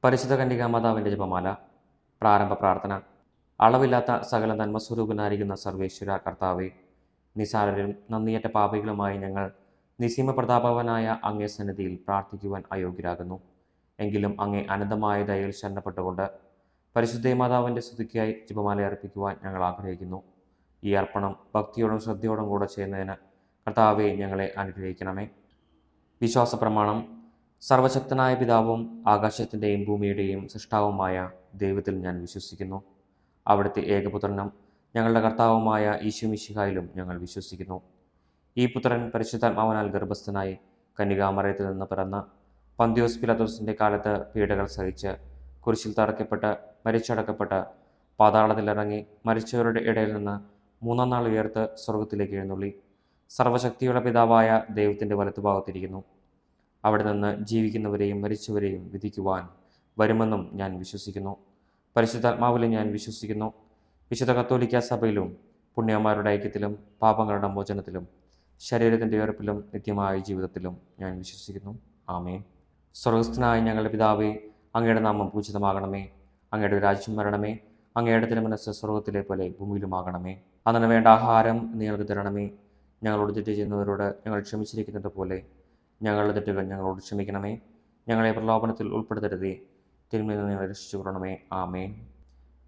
പരിശുദ്ധ കന്യകാമാതാവിൻ്റെ ജപമാല. പ്രാരംഭ പ്രാർത്ഥന. അളവില്ലാത്ത സകല നന്മസ്വരൂപനായിരിക്കുന്ന സർവേശ്വര കർത്താവെ, നിസാരരും നന്ദിയേറ്റ പാപികളുമായി ഞങ്ങൾ നിസീമ പ്രതാപവനായ അങ്ങേ സന്നിധിയിൽ പ്രാർത്ഥിക്കുവാൻ അയോഗ്യരാകുന്നു. എങ്കിലും അങ്ങേ അനന്തമായ ദയയിൽ ശരണപ്പെട്ടുകൊണ്ട് പരിശുദ്ധ മാതാവിൻ്റെ സ്തുതിക്കായി ജപമാല അർപ്പിക്കുവാൻ ഞങ്ങൾ ആഗ്രഹിക്കുന്നു. ഈ അർപ്പണം ഭക്തിയോടും ശ്രദ്ധയോടും കൂടെ ചെയ്യുന്നതിന് കർത്താവെ ഞങ്ങളെ അനുഗ്രഹിക്കണമേ. വിശ്വാസ പ്രമാണം. സർവശക്തനായ പിതാവും ആകാശത്തിൻ്റെയും ഭൂമിയുടെയും സൃഷ്ടാവുമായ ദൈവത്തിൽ ഞാൻ വിശ്വസിക്കുന്നു. അവിടുത്തെ ഏകപുത്രനും ഞങ്ങളുടെ കർത്താവുമായ ഈശോ മിശിഹായിലും ഞങ്ങൾ വിശ്വസിക്കുന്നു. ഈ പുത്രൻ പരിശുദ്ധാത്മാവിനാൽ ഗർഭസ്ഥനായി കന്യകാമറിയത്തിൽ നിന്ന് പിറന്ന് പന്തിയോസ് പിലാത്തോസിൻ്റെ കാലത്ത് പീഡകൾ സഹിച്ച് കുരിശിൽ തറയ്ക്കപ്പെട്ട് മരിച്ചടക്കപ്പെട്ട് പാതാളത്തിലിറങ്ങി മരിച്ചവരുടെ ഇടയിൽ നിന്ന് മൂന്നാം നാൾ ഉയർത്ത് സ്വർഗത്തിലേക്ക് എഴുന്നള്ളി സർവശക്തിയുള്ള പിതാവായ ദൈവത്തിൻ്റെ വലത്തുഭാഗത്തിരിക്കുന്നു. അവിടെ നിന്ന് ജീവിക്കുന്നവരെയും മരിച്ചവരെയും വിധിക്കുവാൻ വരുമെന്നും ഞാൻ വിശ്വസിക്കുന്നു. പരിശുദ്ധാത്മാവിലും ഞാൻ വിശ്വസിക്കുന്നു. വിശുദ്ധ കത്തോലിക്ക സഭയിലും പുണ്യന്മാരുടെ ഐക്യത്തിലും പാപങ്ങളുടെ മോചനത്തിലും ശരീരത്തിൻ്റെ ഉയർപ്പിലും നിത്യമായ ജീവിതത്തിലും ഞാൻ വിശ്വസിക്കുന്നു. ആമേൻ. സ്വർഗസ്ഥനായ ഞങ്ങളുടെ പിതാവേ, അങ്ങയുടെ നാമം പൂജിതമാകണമേ. അങ്ങയുടെ രാജ്യം വരണമേ. അങ്ങയുടെ തിരുമനസ്സ് സ്വർഗത്തിലെ പോലെ ഭൂമിയിലുമാകണമേ. അന്നു വേണ്ട ആഹാരം നിങ്ങൾക്ക് തരണമേ. ഞങ്ങളോട് തെറ്റ് ചെയ്യുന്നവരോട് ഞങ്ങൾ ക്ഷമിച്ചിരിക്കുന്നത് പോലെ ഞങ്ങളുടെ തെറ്റുകൾ ഞങ്ങളോട് ക്ഷമിക്കണമേ. ഞങ്ങളെ പ്രലോഭനത്തിൽ ഉൾപ്പെടുത്തരുതേ, തിന്മയിൽ നിന്ന് ഞങ്ങളെ രക്ഷിച്ചു കൊള്ളണമേ. ആമേൻ.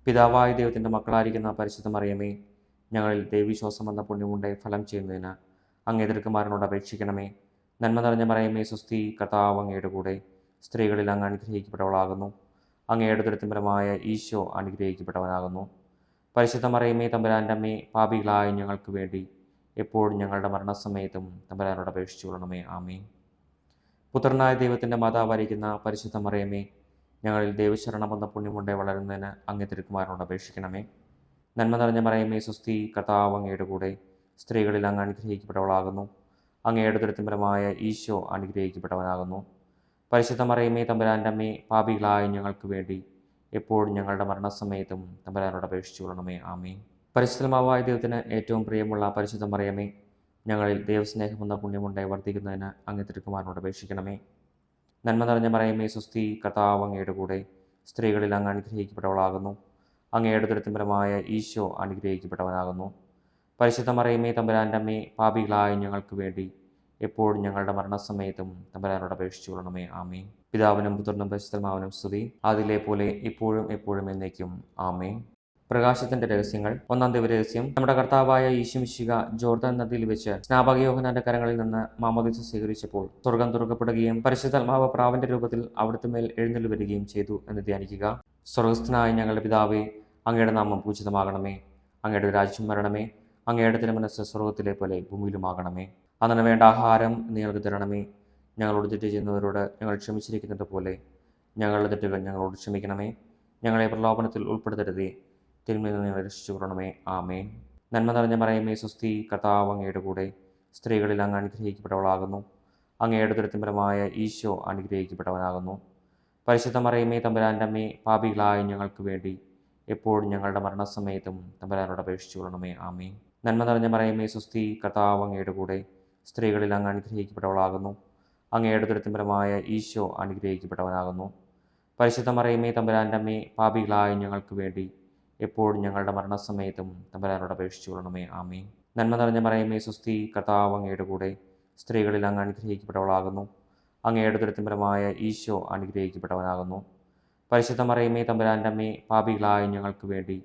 പിതാവായ ദൈവത്തിൻ്റെ മക്കളായിരിക്കുന്ന പരിശുദ്ധ മറിയമേ, ഞങ്ങളിൽ ദൈവവിശ്വാസം എന്ന പുണ്യമുണ്ടായി ഫലം ചെയ്യുന്നതിന് അങ്ങേ തിരുക്കുമാരനോട് അപേക്ഷിക്കണമേ. നന്മ നിറഞ്ഞ മറിയമേ, സ്വസ്തി, കർത്താവ് അങ്ങയുടെ കൂടെ സ്ത്രീകളിൽ അങ്ങ് അനുഗ്രഹിക്കപ്പെട്ടവളാകുന്നു. അങ്ങയുടെ ദുരിതപരമായ ഈശോ അനുഗ്രഹിക്കപ്പെട്ടവനാകുന്നു. പരിശുദ്ധ മറിയമേ, തമ്പുരാൻ്റെ അമ്മേ, പാപികളായ ഞങ്ങൾക്ക് വേണ്ടി എപ്പോഴും ഞങ്ങളുടെ മരണസമയത്തും തമ്പുരാനോട് അപേക്ഷിച്ചു കൊള്ളണമേ. ആമേൻ. പുത്രനായ ദൈവത്തിൻ്റെ മാതാവായിരിക്കുന്ന പരിശുദ്ധ മറിയമേ, ഞങ്ങളിൽ ദൈവശരണം എന്ന പുണ്യമുണ്ടായി വളരുന്നതിന് അങ്ങേ തിരുക്കുമാരനോട് അപേക്ഷിക്കണമേ. നന്മ നിറഞ്ഞ മറിയമേ, സ്വസ്തി, കർത്താവ് അങ്ങയുടെ കൂടെ സ്ത്രീകളിൽ അങ്ങ് അനുഗ്രഹിക്കപ്പെട്ടവളാകുന്നു. അങ്ങയുടെ ദുരിതപരമായ ഈശോ അനുഗ്രഹിക്കപ്പെട്ടവനാകുന്നു. പരിശുദ്ധ മറിയമേ, തമ്പുരാൻ്റെ അമ്മേ, പാപികളായ ഞങ്ങൾക്ക് വേണ്ടി എപ്പോഴും ഞങ്ങളുടെ മരണസമയത്തും തമ്പുരാനോട് അപേക്ഷിച്ചു കൊള്ളണമേ. ആമേൻ. പരിശുദ്ധമാവായ ദൈവത്തിന് ഏറ്റവും പ്രിയമുള്ള പരിശുദ്ധ മറിയമേ, ഞങ്ങളിൽ ദൈവസ്നേഹമെന്ന പുണ്യമുണ്ടായി വർദ്ധിക്കുന്നതിന് അങ്ങേ തിരുക്കുമാരനോട് അപേക്ഷിക്കണമേ. നന്മ നിറഞ്ഞ മറിയമേ, സ്വസ്തി, കർത്താവ് അങ്ങയുടെ കൂടെ സ്ത്രീകളിൽ അങ്ങ് അനുഗ്രഹിക്കപ്പെട്ടവളാകുന്നു. അങ്ങയുടെ ദുരിതപരമായ ഈശോ അനുഗ്രഹിക്കപ്പെട്ടവനാകുന്നു. പരിശുദ്ധ മറിയമേ, തമ്പുരാൻ്റെ അമ്മേ, പാപികളായ ഞങ്ങൾക്ക് വേണ്ടി എപ്പോഴും ഞങ്ങളുടെ മരണസമയത്തും തമ്പുരാനോട് അപേക്ഷിച്ചു കൊള്ളണമേ. ആമേൻ. പിതാവിനും പുത്രനും പരിശുദ്ധമാവനും സ്തുതി, അതിലെ പോലെ ഇപ്പോഴും എപ്പോഴും എന്നേക്കും. ആമേൻ. പ്രകാശത്തിന്റെ രഹസ്യങ്ങൾ. ഒന്നാം ദിവരഹസ്യം. നമ്മുടെ കർത്താവായ ഈശോ മിശിഹ ജോർദാൻ നദിയിൽ വെച്ച് സ്നാപക യോഹന്നാന്റെ കരങ്ങളിൽ നിന്ന് മാമോദീസ സ്വീകരിച്ചപ്പോൾ സ്വർഗം തുറക്കപ്പെടുകയും പരിശുദ്ധാത്മാവ് പ്രാവിന്റെ രൂപത്തിൽ അവിടുത്തെ മേൽ എഴുന്നള്ളി വരികയും ചെയ്തു എന്ന് ധ്യാനിക്കുക. സ്വർഗസ്ഥനായ ഞങ്ങളുടെ പിതാവേ, അങ്ങയുടെ നാമം പൂജിതമാകണമേ. അങ്ങയുടെ രാജ്യം വരണമേ. അങ്ങയുടെ തിരുമനസ്സ് സ്വർഗത്തിലെ പോലെ ഭൂമിയിലുമാകണമേ. അന്നു വേണ്ട ആഹാരം നിങ്ങൾക്ക് തരണമേ. ഞങ്ങളോട് തെറ്റ് ചെയ്യുന്നവരോട് ഞങ്ങൾ ക്ഷമിച്ചിരിക്കുന്നത് പോലെ ഞങ്ങളുടെ തെറ്റുകൾ ഞങ്ങളോട് ക്ഷമിക്കണമേ. ഞങ്ങളെ പ്രലോഭനത്തിൽ ഉൾപ്പെടുത്തരുതേ, തിന്മയിൽ നിന്ന് രക്ഷിച്ചു കൊള്ളണമേ. ആമേൻ. നന്മ നിറഞ്ഞ മറിയമേ, സ്വസ്തി, കർത്താവ് അങ്ങയുടെ കൂടെ സ്ത്രീകളിൽ അങ്ങ് അനുഗ്രഹിക്കപ്പെട്ടവളാകുന്നു. അങ്ങയുടെ ദുരിതപരമായ ഈശോ അനുഗ്രഹിക്കപ്പെട്ടവനാകുന്നു. പരിശുദ്ധ മറിയമേ, തമ്പുരാൻ്റെ അമ്മേ, പാപികളായ ഞങ്ങൾക്ക് വേണ്ടി എപ്പോഴും ഞങ്ങളുടെ മരണസമയത്തും തമ്പുരാനോട് അപേക്ഷിച്ചു കൊള്ളണമേ. ആമേൻ. നന്മ നിറഞ്ഞ മറിയമേ, സ്വസ്തി, കർത്താവ് അങ്ങയുടെ കൂടെ സ്ത്രീകളിൽ അങ്ങ് അനുഗ്രഹിക്കപ്പെട്ടവളാകുന്നു. അങ്ങയുടെ ദുരിതപരമായ ഈശോ അനുഗ്രഹിക്കപ്പെട്ടവനാകുന്നു. പരിശുദ്ധ മറിയമേ, തമ്പുരാൻ്റെ അമ്മേ, പാപികളായ ഞങ്ങൾക്ക് വേണ്ടി എപ്പോഴും ഞങ്ങളുടെ മരണസമയത്തും തമ്പുരാനോട് അപേക്ഷിച്ചു കൊള്ളണമേ. ആമേൻ. നന്മ നിറഞ്ഞ മറിയമേ, സ്വസ്തി, കർത്താവ് അങ്ങയുടെ കൂടെ സ്ത്രീകളിൽ അങ്ങ് അനുഗ്രഹിക്കപ്പെട്ടവളാകുന്നു. അങ്ങയുടെ ദുരിതപരമായ ഈശോ അനുഗ്രഹിക്കപ്പെട്ടവനാകുന്നു. പരിശുദ്ധ മറിയമേ, തമ്പുരാൻ്റെ അമ്മേ, പാപികളായ ഞങ്ങൾക്ക് വേണ്ടി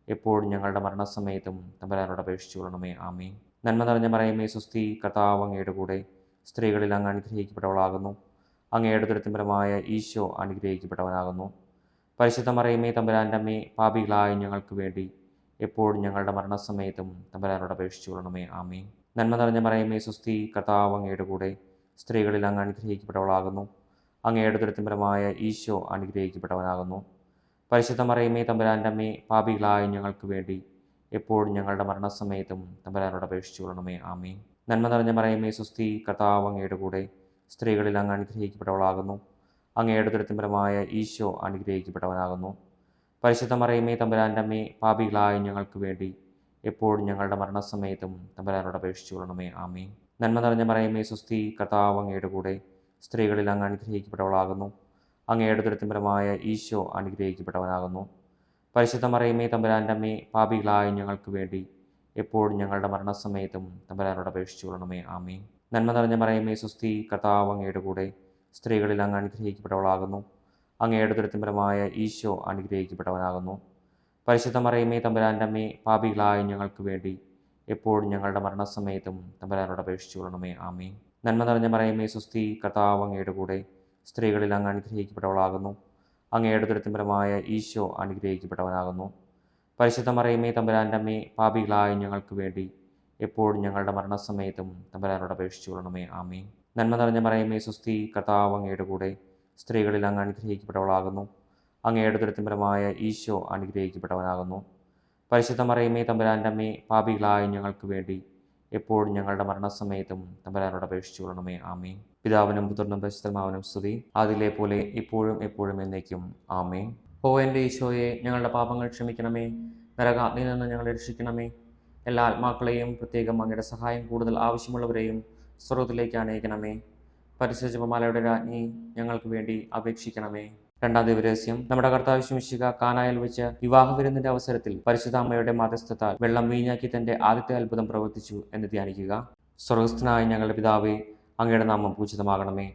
എപ്പോഴും ഞങ്ങളുടെ മരണസമയത്തും തമ്പുരാനോട് അപേക്ഷിച്ചു കൊള്ളണമേ. ആമേൻ. നന്മ നിറഞ്ഞ മറിയമേ, സ്വസ്തി, കർത്താവ് അങ്ങയുടെ കൂടെ സ്ത്രീകളിൽ അങ്ങ് അനുഗ്രഹിക്കപ്പെട്ടവളാകുന്നു. അങ്ങയുടെ ദുരിതപരമായ ഈശോ അനുഗ്രഹിക്കപ്പെട്ടവനാകുന്നു. പരിശുദ്ധ മറിയമേ, തമ്പുരാൻ്റെ അമ്മേ, പാപികളായ ഞങ്ങൾക്ക് വേണ്ടി എപ്പോഴും ഞങ്ങളുടെ മരണസമയത്തും തമ്പുരാനോട് അപേക്ഷിച്ചു കൊള്ളണമേ. ആമേൻ. നന്മ നിറഞ്ഞ മറിയമേ, സ്വസ്തി, കർത്താവ് അങ്ങയുടെ കൂടെ സ്ത്രീകളിൽ അങ്ങ് അനുഗ്രഹിക്കപ്പെട്ടവളാകുന്നു. അങ്ങയുടെ ദുരിതപരമായ ഈശോ അനുഗ്രഹിക്കപ്പെട്ടവനാകുന്നു. പരിശുദ്ധ മറിയമേ, തമ്പുരാൻ്റെ അമ്മേ, പാപികളായ ഞങ്ങൾക്ക് വേണ്ടി എപ്പോഴും ഞങ്ങളുടെ മരണസമയത്തും തമ്പുരാനോട് അപേക്ഷിച്ചു കൊള്ളണമേ. ആമേൻ. നന്മ നിറഞ്ഞ മറിയമേ, സ്വസ്തി, കർത്താവ് അങ്ങയുടെ കൂടെ സ്ത്രീകളിൽ അങ്ങ് അനുഗ്രഹിക്കപ്പെട്ടവളാകുന്നു. അങ്ങയുടെ ദുരിതപരമായ ഈശോ അനുഗ്രഹിക്കപ്പെട്ടവനാകുന്നു. പരിശുദ്ധ മറിയമേ, തമ്പുരാൻ്റെ അമ്മേ, പാപികളായ ഞങ്ങൾക്ക് വേണ്ടി എപ്പോഴും ഞങ്ങളുടെ മരണസമയത്തും തമ്പുരാനോട് അപേക്ഷിച്ചു കൊള്ളണമേ. ആമേൻ. നന്മ നിറഞ്ഞ മറിയമേ, സ്വസ്തി, കർത്താവ് അങ്ങയുടെ കൂടെ സ്ത്രീകളിൽ അങ്ങ് അനുഗ്രഹിക്കപ്പെട്ടവളാകുന്നു. അങ്ങയുടെ ദുരിതപരമായ ഈശോ അനുഗ്രഹിക്കപ്പെട്ടവനാകുന്നു. പരിശുദ്ധ മറിയമേ തമ്പുരാൻ്റെ അമ്മേ, പാപികളായ ഞങ്ങൾക്ക് വേണ്ടി എപ്പോഴും ഞങ്ങളുടെ മരണസമയത്തും തമ്പുരാനോട് അപേക്ഷിച്ചു കൊള്ളണമേ. ആമേൻ. നന്മ നിറഞ്ഞ മറിയമേ സ്വസ്തി, കർത്താവ് അങ്ങയുടെ കൂടെ സ്ത്രീകളിൽ അങ്ങ് അനുഗ്രഹിക്കപ്പെട്ടവളാകുന്നു. അങ്ങയുടെ ദുരിതപരമായ ഈശോ അനുഗ്രഹിക്കപ്പെട്ടവനാകുന്നു. പരിശുദ്ധ മറിയമേ തമ്പുരാൻ്റെ അമ്മേ, പാപികളായ ഞങ്ങൾക്ക് വേണ്ടി എപ്പോഴും ഞങ്ങളുടെ മരണസമയത്തും തമ്പുരാനോട് അപേക്ഷിച്ചു കൊള്ളണമേ. ആമേൻ. നന്മ നിറഞ്ഞ മറിയമേ സ്വസ്തി, കർത്താവ് അങ്ങയുടെ കൂടെ സ്ത്രീകളിൽ അങ്ങ് അനുഗ്രഹിക്കപ്പെട്ടവളാകുന്നു. അങ്ങയുടെ ദുരിതപരമായ ഈശോ അനുഗ്രഹിക്കപ്പെട്ടവനാകുന്നു. പരിശുദ്ധ മറിയമേ തമ്പുരാൻ്റെ അമ്മേ, പാപികളായ ഞങ്ങൾക്ക് വേണ്ടി എപ്പോഴും ഞങ്ങളുടെ മരണസമയത്തും തമ്പുരാനോട് അപേക്ഷിച്ചു കൊള്ളണമേ. ആമേൻ. നന്മ നിറഞ്ഞ മറിയമേ സ്വസ്തി, കർത്താവ് അങ്ങയുടെ കൂടെ സ്ത്രീകളിൽ അങ്ങ് അനുഗ്രഹിക്കപ്പെട്ടവളാകുന്നു. അങ്ങയുടെ ദുരിതപരമായ ഈശോ അനുഗ്രഹിക്കപ്പെട്ടവനാകുന്നു. പരിശുദ്ധ മറിയമേ തമ്പുരാൻ്റെ അമ്മേ, പാപികളായ ഞങ്ങൾക്ക് വേണ്ടി എപ്പോഴും ഞങ്ങളുടെ മരണസമയത്തും തമ്പുരാനോട് അപേക്ഷിച്ചു കൊള്ളണമേ. ആമേൻ. പിതാവിനും പുത്രനും പരിശുദ്ധാത്മാവിനും സ്തുതി, അതിലെ പോലെ ഇപ്പോഴും എപ്പോഴും എന്നേക്കും. ആമേൻ. ഓ എൻ്റെ ഈശോയെ, ഞങ്ങളുടെ പാപങ്ങൾ ക്ഷമിക്കണമേ, നരകാഗ്നിയിൽ നിന്ന് ഞങ്ങളെ രക്ഷിക്കണമേ. എല്ലാ ആത്മാക്കളെയും, പ്രത്യേകം അങ്ങയുടെ സഹായം കൂടുതൽ ആവശ്യമുള്ളവരെയും സ്വർഗ്ഗത്തിലേക്ക് അനയിക്കണമേ. പരിശുദ്ധ ജപമാലയുടെ രാജ്ഞി, ഞങ്ങൾക്ക് വേണ്ടി അപേക്ഷിക്കണമേ. രണ്ടാം ദിവരഹസ്യം. നമ്മുടെ കർത്താവ് യേശു കാനായിൽ വെച്ച് വിവാഹ വിരുന്നിന്റെ അവസരത്തിൽ പരിശുദ്ധ അമ്മയുടെ മധ്യസ്ഥത്താൽ വെള്ളം വീഞ്ഞാക്കി തന്റെ ആദ്യത്തെ അത്ഭുതം പ്രവർത്തിച്ചു എന്ന് ധ്യാനിക്കുക. സ്വർഗസ്ഥനായ ഞങ്ങളുടെ പിതാവേ, അങ്ങയുടെ നാമം പൂജിതമാകണമേ.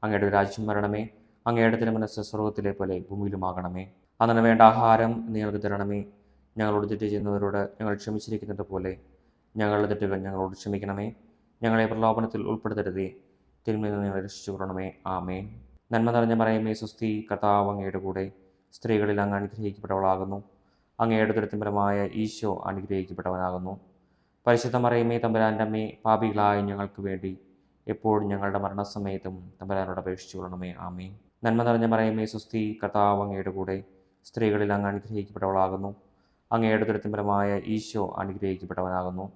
അങ്ങയുടെ രാജ്യം വരണമേ. അങ്ങയുടെ തിരുമനസ്സ് സ്വർഗത്തിലെ പോലെ ഭൂമിയിലുമാകണമേ. അന്നു വേണ്ട ആഹാരം നിങ്ങൾക്ക് തരണമേ. ഞങ്ങളോട് തെറ്റ് ചെയ്യുന്നവരോട് ഞങ്ങൾ ക്ഷമിച്ചിരിക്കുന്നത് പോലെ ഞങ്ങളുടെ തെറ്റുകൾ ഞങ്ങളോട് ക്ഷമിക്കണമേ. ഞങ്ങളെ പ്രലോഭനത്തിൽ ഉൾപ്പെടുത്തരുതേ, തിന്മയിൽ നിന്ന് ഞങ്ങളെ രക്ഷിച്ചു കൊള്ളണമേ. ആമേൻ. നന്മ നിറഞ്ഞ മറിയമേ സ്വസ്തി, കർത്താവ് അങ്ങയുടെ കൂടെ സ്ത്രീകളിൽ അങ്ങ് അനുഗ്രഹിക്കപ്പെട്ടവളാകുന്നു. അങ്ങയുടെ ദുരിതപരമായ ഈശോ അനുഗ്രഹിക്കപ്പെട്ടവനാകുന്നു. പരിശുദ്ധ മറിയമേ തമ്പുരാൻ്റെ അമ്മേ, പാപികളായ ഞങ്ങൾക്ക് വേണ്ടി എപ്പോഴും ഞങ്ങളുടെ മരണസമയത്തും തമ്പുരാനോട് അപേക്ഷിച്ചു കൊള്ളണമേ. ആമേൻ. നന്മ നിറഞ്ഞ മറിയമേ സ്വസ്തി, കർത്താവ് അങ്ങയുടെ കൂടെ സ്ത്രീകളിൽ അങ്ങ് അനുഗ്രഹിക്കപ്പെട്ടവളാകുന്നു. അങ്ങയുടെ ദുരിതപരമായ ഈശോ അനുഗ്രഹിക്കപ്പെട്ടവനാകുന്നു.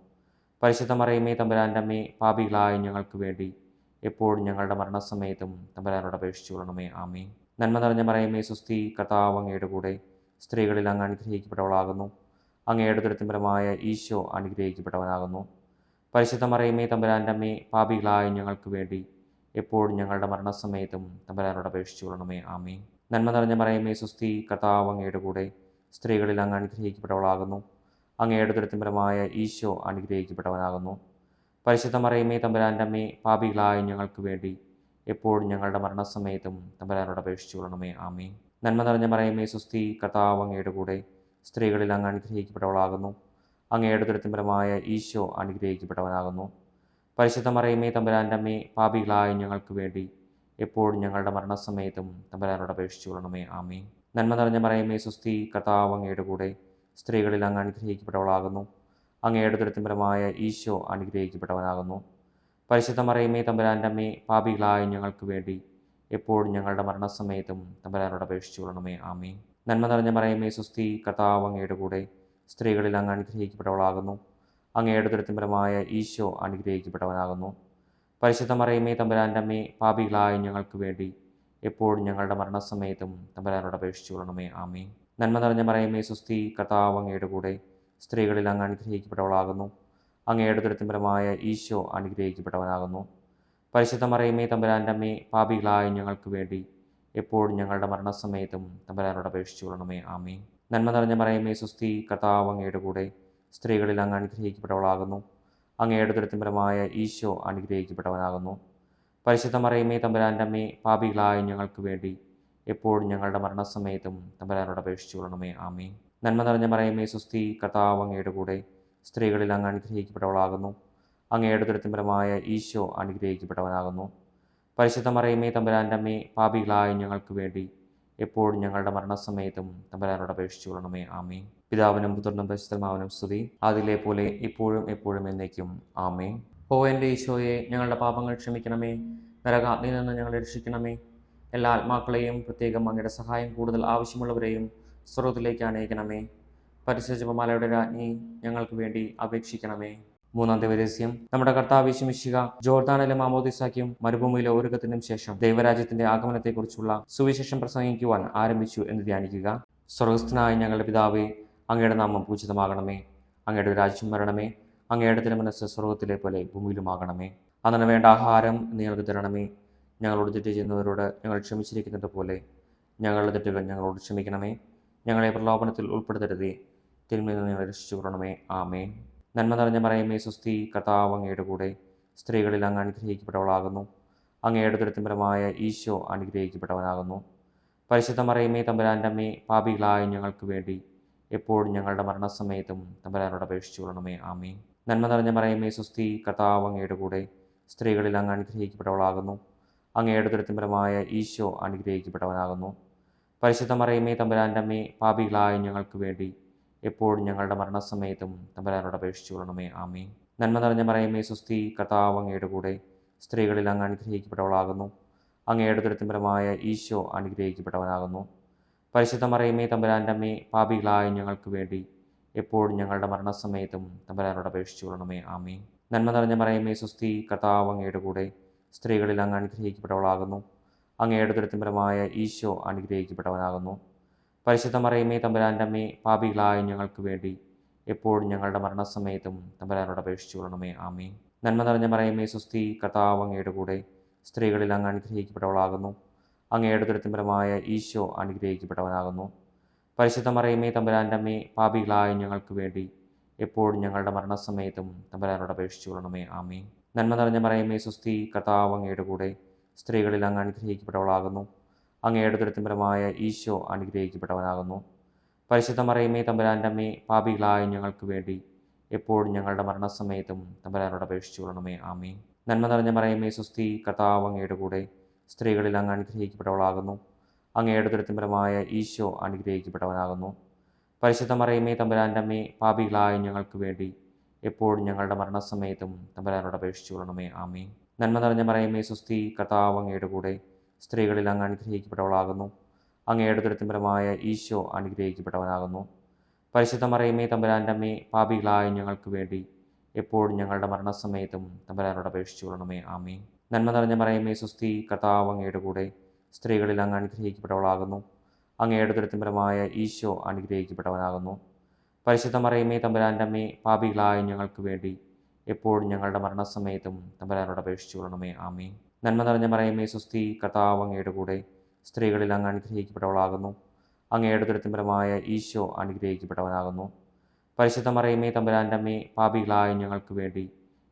പരിശുദ്ധ മറിയമേ തമ്പുരാൻ്റെ അമ്മേ, പാപികളായ ഞങ്ങൾക്ക് വേണ്ടി എപ്പോഴും ഞങ്ങളുടെ മരണസമയത്തും തമ്പുരാനോട് അപേക്ഷിച്ചു കൊള്ളണമേ. ആമേൻ. നന്മ നിറഞ്ഞ മറിയമേ സ്വസ്തി, കർത്താവ് അങ്ങയുടെ കൂടെ സ്ത്രീകളിൽ അങ്ങ് അനുഗ്രഹിക്കപ്പെട്ടവളാകുന്നു. അങ്ങയുടെ ദുരിതപരമായ ഈശോ അനുഗ്രഹിക്കപ്പെട്ടവനാകുന്നു. പരിശുദ്ധ മറിയമേ തമ്പുരാൻ്റെ അമ്മേ, പാപികളായ ഞങ്ങൾക്ക് വേണ്ടി എപ്പോഴും ഞങ്ങളുടെ മരണസമയത്തും തമ്പുരാനോട് അപേക്ഷിച്ചു കൊള്ളണമേ. ആമേൻ. നന്മ നിറഞ്ഞ മറിയമേ സ്വസ്തി, കർത്താവ് അങ്ങയുടെ കൂടെ സ്ത്രീകളിൽ അങ്ങ് അനുഗ്രഹിക്കപ്പെട്ടവളാകുന്നു. അങ്ങയുടെ ദുരിതപരമായ ഈശോ അനുഗ്രഹിക്കപ്പെട്ടവനാകുന്നു. പരിശുദ്ധ മറിയമേ തമ്പുരാൻ്റെ അമ്മേ, പാപികളായ ഞങ്ങൾക്ക് വേണ്ടി എപ്പോഴും ഞങ്ങളുടെ മരണസമയത്തും തമ്പുരാനോട് അപേക്ഷിച്ചു കൊള്ളണമേ. ആമേൻ. നന്മ നിറഞ്ഞ മറിയമേ സ്വസ്തി, കർത്താവ് അങ്ങയുടെ കൂടെ സ്ത്രീകളിൽ അങ്ങ് അനുഗ്രഹിക്കപ്പെട്ടവളാകുന്നു. അങ്ങയുടെ ദുരിതപരമായ ഈശോ അനുഗ്രഹിക്കപ്പെട്ടവനാകുന്നു. പരിശുദ്ധ മറിയമേ തമ്പുരാൻ്റെ അമ്മേ, പാപികളായ ഞങ്ങൾക്ക് വേണ്ടി എപ്പോഴും ഞങ്ങളുടെ മരണസമയത്തും തമ്പുരാനോട് അപേക്ഷിച്ചു കൊള്ളണമേ. ആമേൻ. നന്മ നിറഞ്ഞ മറിയമേ സ്വസ്തി, കർത്താവ് അങ്ങയുടെ കൂടെ സ്ത്രീകളിൽ അങ്ങ് അനുഗ്രഹിക്കപ്പെട്ടവളാകുന്നു. അങ്ങയുടെ ദുരിതപരമായ ഈശോ അനുഗ്രഹിക്കപ്പെട്ടവനാകുന്നു. പരിശുദ്ധ മറിയമേ തമ്പുരാൻ്റെ അമ്മേ, പാപികളായ ഞങ്ങൾക്ക് വേണ്ടി എപ്പോഴും ഞങ്ങളുടെ മരണസമയത്തും തമ്പുരാനോട് അപേക്ഷിച്ചു കൊള്ളണമേ. ആമേൻ. നന്മ നിറഞ്ഞ മറിയമേ സ്വസ്തി, കർത്താവ് അങ്ങയുടെ കൂടെ സ്ത്രീകളിൽ അങ്ങ് അനുഗ്രഹിക്കപ്പെട്ടവളാകുന്നു. അങ്ങയുടെ ദുരിതപരമായ ഈശോ അനുഗ്രഹിക്കപ്പെട്ടവനാകുന്നു. പരിശുദ്ധ മറിയമേ തമ്പുരാൻ്റെ അമ്മേ, പാപികളായ ഞങ്ങൾക്ക് വേണ്ടി എപ്പോഴും ഞങ്ങളുടെ മരണസമയത്തും തമ്പുരാനോട് അപേക്ഷിച്ചു കൊള്ളണമേ. ആമേൻ. നന്മ നിറഞ്ഞ മറിയമേ സ്വസ്തി, കർത്താവ് അങ്ങയുടെ കൂടെ സ്ത്രീകളിൽ അങ്ങ് അനുഗ്രഹിക്കപ്പെട്ടവളാകുന്നു. അങ്ങയുടെ ദുരിതപരമായ ഈശോ അനുഗ്രഹിക്കപ്പെട്ടവനാകുന്നു. പരിശുദ്ധ മറിയമേ തമ്പുരാൻ്റെ അമ്മേ, പാപികളായ ഞങ്ങൾക്ക് വേണ്ടി എപ്പോഴും ഞങ്ങളുടെ മരണസമയത്തും തമ്പുരാനോട് അപേക്ഷിച്ചു കൊള്ളണമേ. ആമേൻ. നന്മ നിറഞ്ഞ മറിയമേ സ്വസ്തി, കർത്താവ് അങ്ങയുടെ കൂടെ സ്ത്രീകളിൽ അങ്ങ് അനുഗ്രഹിക്കപ്പെട്ടവളാകുന്നു. അങ്ങയുടെ ദുരിതപരമായ ഈശോ അനുഗ്രഹിക്കപ്പെട്ടവനാകുന്നു. പരിശുദ്ധ മറിയമേ തമ്പുരാൻ്റെ അമ്മേ, പാപികളായ ഞങ്ങൾക്ക് വേണ്ടി എപ്പോഴും ഞങ്ങളുടെ മരണസമയത്തും തമ്പുരാനോട് അപേക്ഷിച്ചു കൊള്ളണമേ. ആമേൻ. നന്മ നിറഞ്ഞ മറിയമേ സ്വസ്തി, കർത്താവ് അങ്ങയുടെ കൂടെ സ്ത്രീകളിൽ അങ്ങ് അനുഗ്രഹിക്കപ്പെട്ടവളാകുന്നു. അങ്ങയുടെ ദുരിതപരമായ ഈശോ അനുഗ്രഹിക്കപ്പെട്ടവനാകുന്നു. പരിശുദ്ധ മറിയമേ തമ്പുരാൻ്റെ അമ്മേ, പാപികളായ ഞങ്ങൾക്ക് വേണ്ടി എപ്പോഴും ഞങ്ങളുടെ മരണസമയത്തും തമ്പുരാനോട് അപേക്ഷിച്ചു കൊള്ളണമേ. ആമേൻ. പിതാവിനും പുത്രനും പരിശുദ്ധാത്മാവിനും സ്തുതി, അതിലെ പോലെ ഇപ്പോഴും എപ്പോഴും എന്നേക്കും. ആമേൻ. ഓ എൻ്റെ ഈശോയെ, ഞങ്ങളുടെ പാപങ്ങൾ ക്ഷമിക്കണമേ, നരകാഗ്നിയിൽ നിന്ന് ഞങ്ങളെ രക്ഷിക്കണമേ. എല്ലാ ആത്മാക്കളെയും, പ്രത്യേകം അങ്ങയുടെ സഹായം കൂടുതൽ ആവശ്യമുള്ളവരെയും സ്വർഗ്ഗത്തിലേക്ക് അനയിക്കണമേ. പരിശുദ്ധ ജപമാലയുടെ രാജ്ഞി, ഞങ്ങൾക്ക് വേണ്ടി അപേക്ഷിക്കണമേ. മൂന്നാം ദിവരഹസ്യം. നമ്മുടെ കർത്താവ് യേശു മിശിഹ ജോർദാനിലെ മാമോദിസായ്ക്കും മരുഭൂമിയിലെ ഒരുക്കത്തിനും ശേഷം ദൈവരാജ്യത്തിന്റെ ആഗമനത്തെക്കുറിച്ചുള്ള സുവിശേഷം പ്രസംഗിക്കുവാൻ ആരംഭിച്ചു എന്ന് ധ്യാനിക്കുക. സ്വർഗസ്ഥനായ ഞങ്ങളുടെ പിതാവേ, അങ്ങയുടെ നാമം പൂജിതമാകണമേ. അങ്ങയുടെ രാജ്യം വരണമേ. അങ്ങയുടെ തിരുമനസ്സ് സ്വർഗ്ഗത്തിലെ പോലെ ഭൂമിയിലുമാകണമേ. അന്നു വേണ്ട ആഹാരം നിങ്ങൾക്ക് തരണമേ. ഞങ്ങളോട് തെറ്റ് ചെയ്യുന്നവരോട് ഞങ്ങൾ ക്ഷമിച്ചിരിക്കുന്നത് പോലെ ഞങ്ങളുടെ തെറ്റുകൾ ഞങ്ങളോട് ക്ഷമിക്കണമേ. ഞങ്ങളെ പ്രലോഭനത്തിൽ ഉൾപ്പെടുത്തരുതേ, തിന്മയിൽ നിന്ന് ഞങ്ങളെ രക്ഷിച്ചുകൊള്ളണമേ. ആമേൻ. നന്മ നിറഞ്ഞ മറിയമേ സ്വസ്തി, കർത്താവ് അങ്ങയുടെ കൂടെ സ്ത്രീകളിൽ അങ്ങ് അനുഗ്രഹിക്കപ്പെട്ടവളാകുന്നു. അങ്ങയുടെ ഉദരത്തിൻ ഫലമായ ഈശോ അനുഗ്രഹിക്കപ്പെട്ടവനാകുന്നു. പരിശുദ്ധ മറിയമേ തമ്പുരാൻ്റെ അമ്മേ, പാപികളായ ഞങ്ങൾക്ക് വേണ്ടി എപ്പോഴും ഞങ്ങളുടെ മരണസമയത്തും തമ്പുരാനോട് അപേക്ഷിച്ചുകൊള്ളണമേ. ആമേൻ. നന്മ നിറഞ്ഞ മറിയമേ സ്വസ്തി, കർത്താവ് അങ്ങയുടെ കൂടെ സ്ത്രീകളിൽ അങ്ങ് അനുഗ്രഹിക്കപ്പെട്ടവളാകുന്നു. അങ്ങയുടെ ഉദരത്തിൻ ഫലമായ ഈശോ അനുഗ്രഹിക്കപ്പെട്ടവനാകുന്നു. പരിശുദ്ധ മറിയമേ തമ്പുരാൻ്റെ അമ്മേ, പാപികളായ ഞങ്ങൾക്ക് വേണ്ടി എപ്പോഴും ഞങ്ങളുടെ മരണസമയത്തും തമ്പുരാനോട് അപേക്ഷിച്ചുകൊള്ളണമേ. ആമേൻ. നന്മ നിറഞ്ഞ മറിയമേ സ്വസ്തി, കർത്താവ് അങ്ങയുടെ കൂടെ സ്ത്രീകളിൽ അങ്ങ് അനുഗ്രഹിക്കപ്പെട്ടവളാകുന്നു. അങ്ങയുടെ ഉദരത്തിൻ ഫലമായ ഈശോ അനുഗ്രഹിക്കപ്പെട്ടവനാകുന്നു. പരിശുദ്ധ മറിയമേ തമ്പുരാൻ്റെ അമ്മേ, പാപികളായ ഞങ്ങൾക്ക് വേണ്ടി എപ്പോഴും ഞങ്ങളുടെ മരണസമയത്തും തമ്പുരാനോട് അപേക്ഷിച്ചുകൊള്ളണമേ. ആമേൻ. നന്മ നിറഞ്ഞ മറിയമേ സ്വസ്തി, കർത്താവ് അങ്ങയുടെ കൂടെ സ്ത്രീകളിൽ അങ്ങ് അനുഗ്രഹിക്കപ്പെട്ടവളാകുന്നു. അങ്ങയുടെ ഉദരത്തിൻ ഫലമായ ഈശോ അനുഗ്രഹിക്കപ്പെട്ടവനാകുന്നു. പരിശുദ്ധ മറിയമേ തമ്പുരാൻ്റെ അമ്മേ, പാപികളായ ഞങ്ങൾക്ക് വേണ്ടി എപ്പോഴും ഞങ്ങളുടെ മരണസമയത്തും തമ്പുരാനോട് അപേക്ഷിച്ചുകൊള്ളണമേ. ആമേൻ. നന്മ നിറഞ്ഞ മറിയമേ സ്വസ്തി, കർത്താവ് അങ്ങയുടെ കൂടെ സ്ത്രീകളിൽ അങ്ങ് അനുഗ്രഹിക്കപ്പെട്ടവളാകുന്നു. അങ്ങയുടെ ഉദരത്തിൻ ഫലമായ ഈശോ അനുഗ്രഹിക്കപ്പെട്ടവനാകുന്നു. പരിശുദ്ധ മറിയമേ തമ്പുരാൻ്റെ അമ്മേ, പാപികളായ ഞങ്ങൾക്ക് വേണ്ടി എപ്പോഴും ഞങ്ങളുടെ മരണസമയത്തും തമ്പുരാനോട് അപേക്ഷിച്ചുകൊള്ളണമേ. ആമേൻ. നന്മ നിറഞ്ഞ മറിയമേ സ്വസ്തി, കർത്താവ് അങ്ങയുടെ കൂടെ സ്ത്രീകളിൽ അങ്ങ് അനുഗ്രഹിക്കപ്പെട്ടവളാകുന്നു. അങ്ങയുടെ ഉദരത്തിൻ ഫലമായ ഈശോ അനുഗ്രഹിക്കപ്പെട്ടവനാകുന്നു. പരിശുദ്ധ മറിയമേ തമ്പുരാൻ്റെ അമ്മേ, പാപികളായ ഞങ്ങൾക്ക് വേണ്ടി എപ്പോഴും ഞങ്ങളുടെ മരണസമയത്തും തമ്പുരാനോട് അപേക്ഷിച്ചുകൊള്ളണമേ. ആമേൻ. നന്മ നിറഞ്ഞ മറിയമേ സ്വസ്തി, കർത്താവ് അങ്ങയുടെ കൂടെ സ്ത്രീകളിൽ അങ്ങ് അനുഗ്രഹിക്കപ്പെട്ടവളാകുന്നു. അങ്ങയുടെ ഉദരത്തിൻ ഫലമായ ഈശോ അനുഗ്രഹിക്കപ്പെട്ടവനാകുന്നു. പരിശുദ്ധ മറിയമേ തമ്പുരാൻ്റെ അമ്മേ, പാപികളായ ഞങ്ങൾക്ക് വേണ്ടി എപ്പോഴും ഞങ്ങളുടെ മരണസമയത്തും തമ്പുരാനോട് അപേക്ഷിച്ചുകൊള്ളണമേ. ആമേൻ. നന്മ നിറഞ്ഞ മറിയമേ സ്വസ്തി, കർത്താവ് അങ്ങയുടെ കൂടെ സ്ത്രീകളിൽ അങ്ങ് അനുഗ്രഹിക്കപ്പെട്ടവളാകുന്നു. അങ്ങയുടെ ഉദരത്തിൻ ഫലമായ ഈശോ അനുഗ്രഹിക്കപ്പെട്ടവനാകുന്നു. പരിശുദ്ധ മറിയമേ തമ്പുരാൻ്റെ അമ്മേ, പാപികളായ ഞങ്ങൾക്ക് വേണ്ടി എപ്പോഴും ഞങ്ങളുടെ മരണസമയത്തും തമ്പുരാനോട് അപേക്ഷിച്ചുകൊള്ളണമേ. ആമേൻ. നന്മ നിറഞ്ഞ മറിയമേ സ്വസ്തി, കർത്താവ് അങ്ങയുടെ കൂടെ സ്ത്രീകളിൽ അങ്ങ് അനുഗ്രഹിക്കപ്പെട്ടവളാകുന്നു. അങ്ങയുടെ ഉദരത്തിൻ ഫലമായ ഈശോ അനുഗ്രഹിക്കപ്പെട്ടവനാകുന്നു. പരിശുദ്ധ മറിയമേ തമ്പുരാൻ്റെ അമ്മേ, പാപികളായ ഞങ്ങൾക്ക് വേണ്ടി എപ്പോഴും ഞങ്ങളുടെ മരണസമയത്തും തമ്പുരാനോട് അപേക്ഷിച്ചുകൊള്ളണമേ. ആമേൻ. നന്മ നിറഞ്ഞ മറിയമേ സ്വസ്തി, കർത്താവ് അങ്ങയുടെ കൂടെ സ്ത്രീകളിൽ അങ്ങ് അനുഗ്രഹിക്കപ്പെട്ടവളാകുന്നു. അങ്ങയുടെ ഉദരത്തിൻ ഫലമായ ഈശോ അനുഗ്രഹിക്കപ്പെട്ടവനാകുന്നു. പരിശുദ്ധ മറിയമേ തമ്പുരാൻ്റെ അമ്മേ, പാപികളായ ഞങ്ങൾക്ക് വേണ്ടി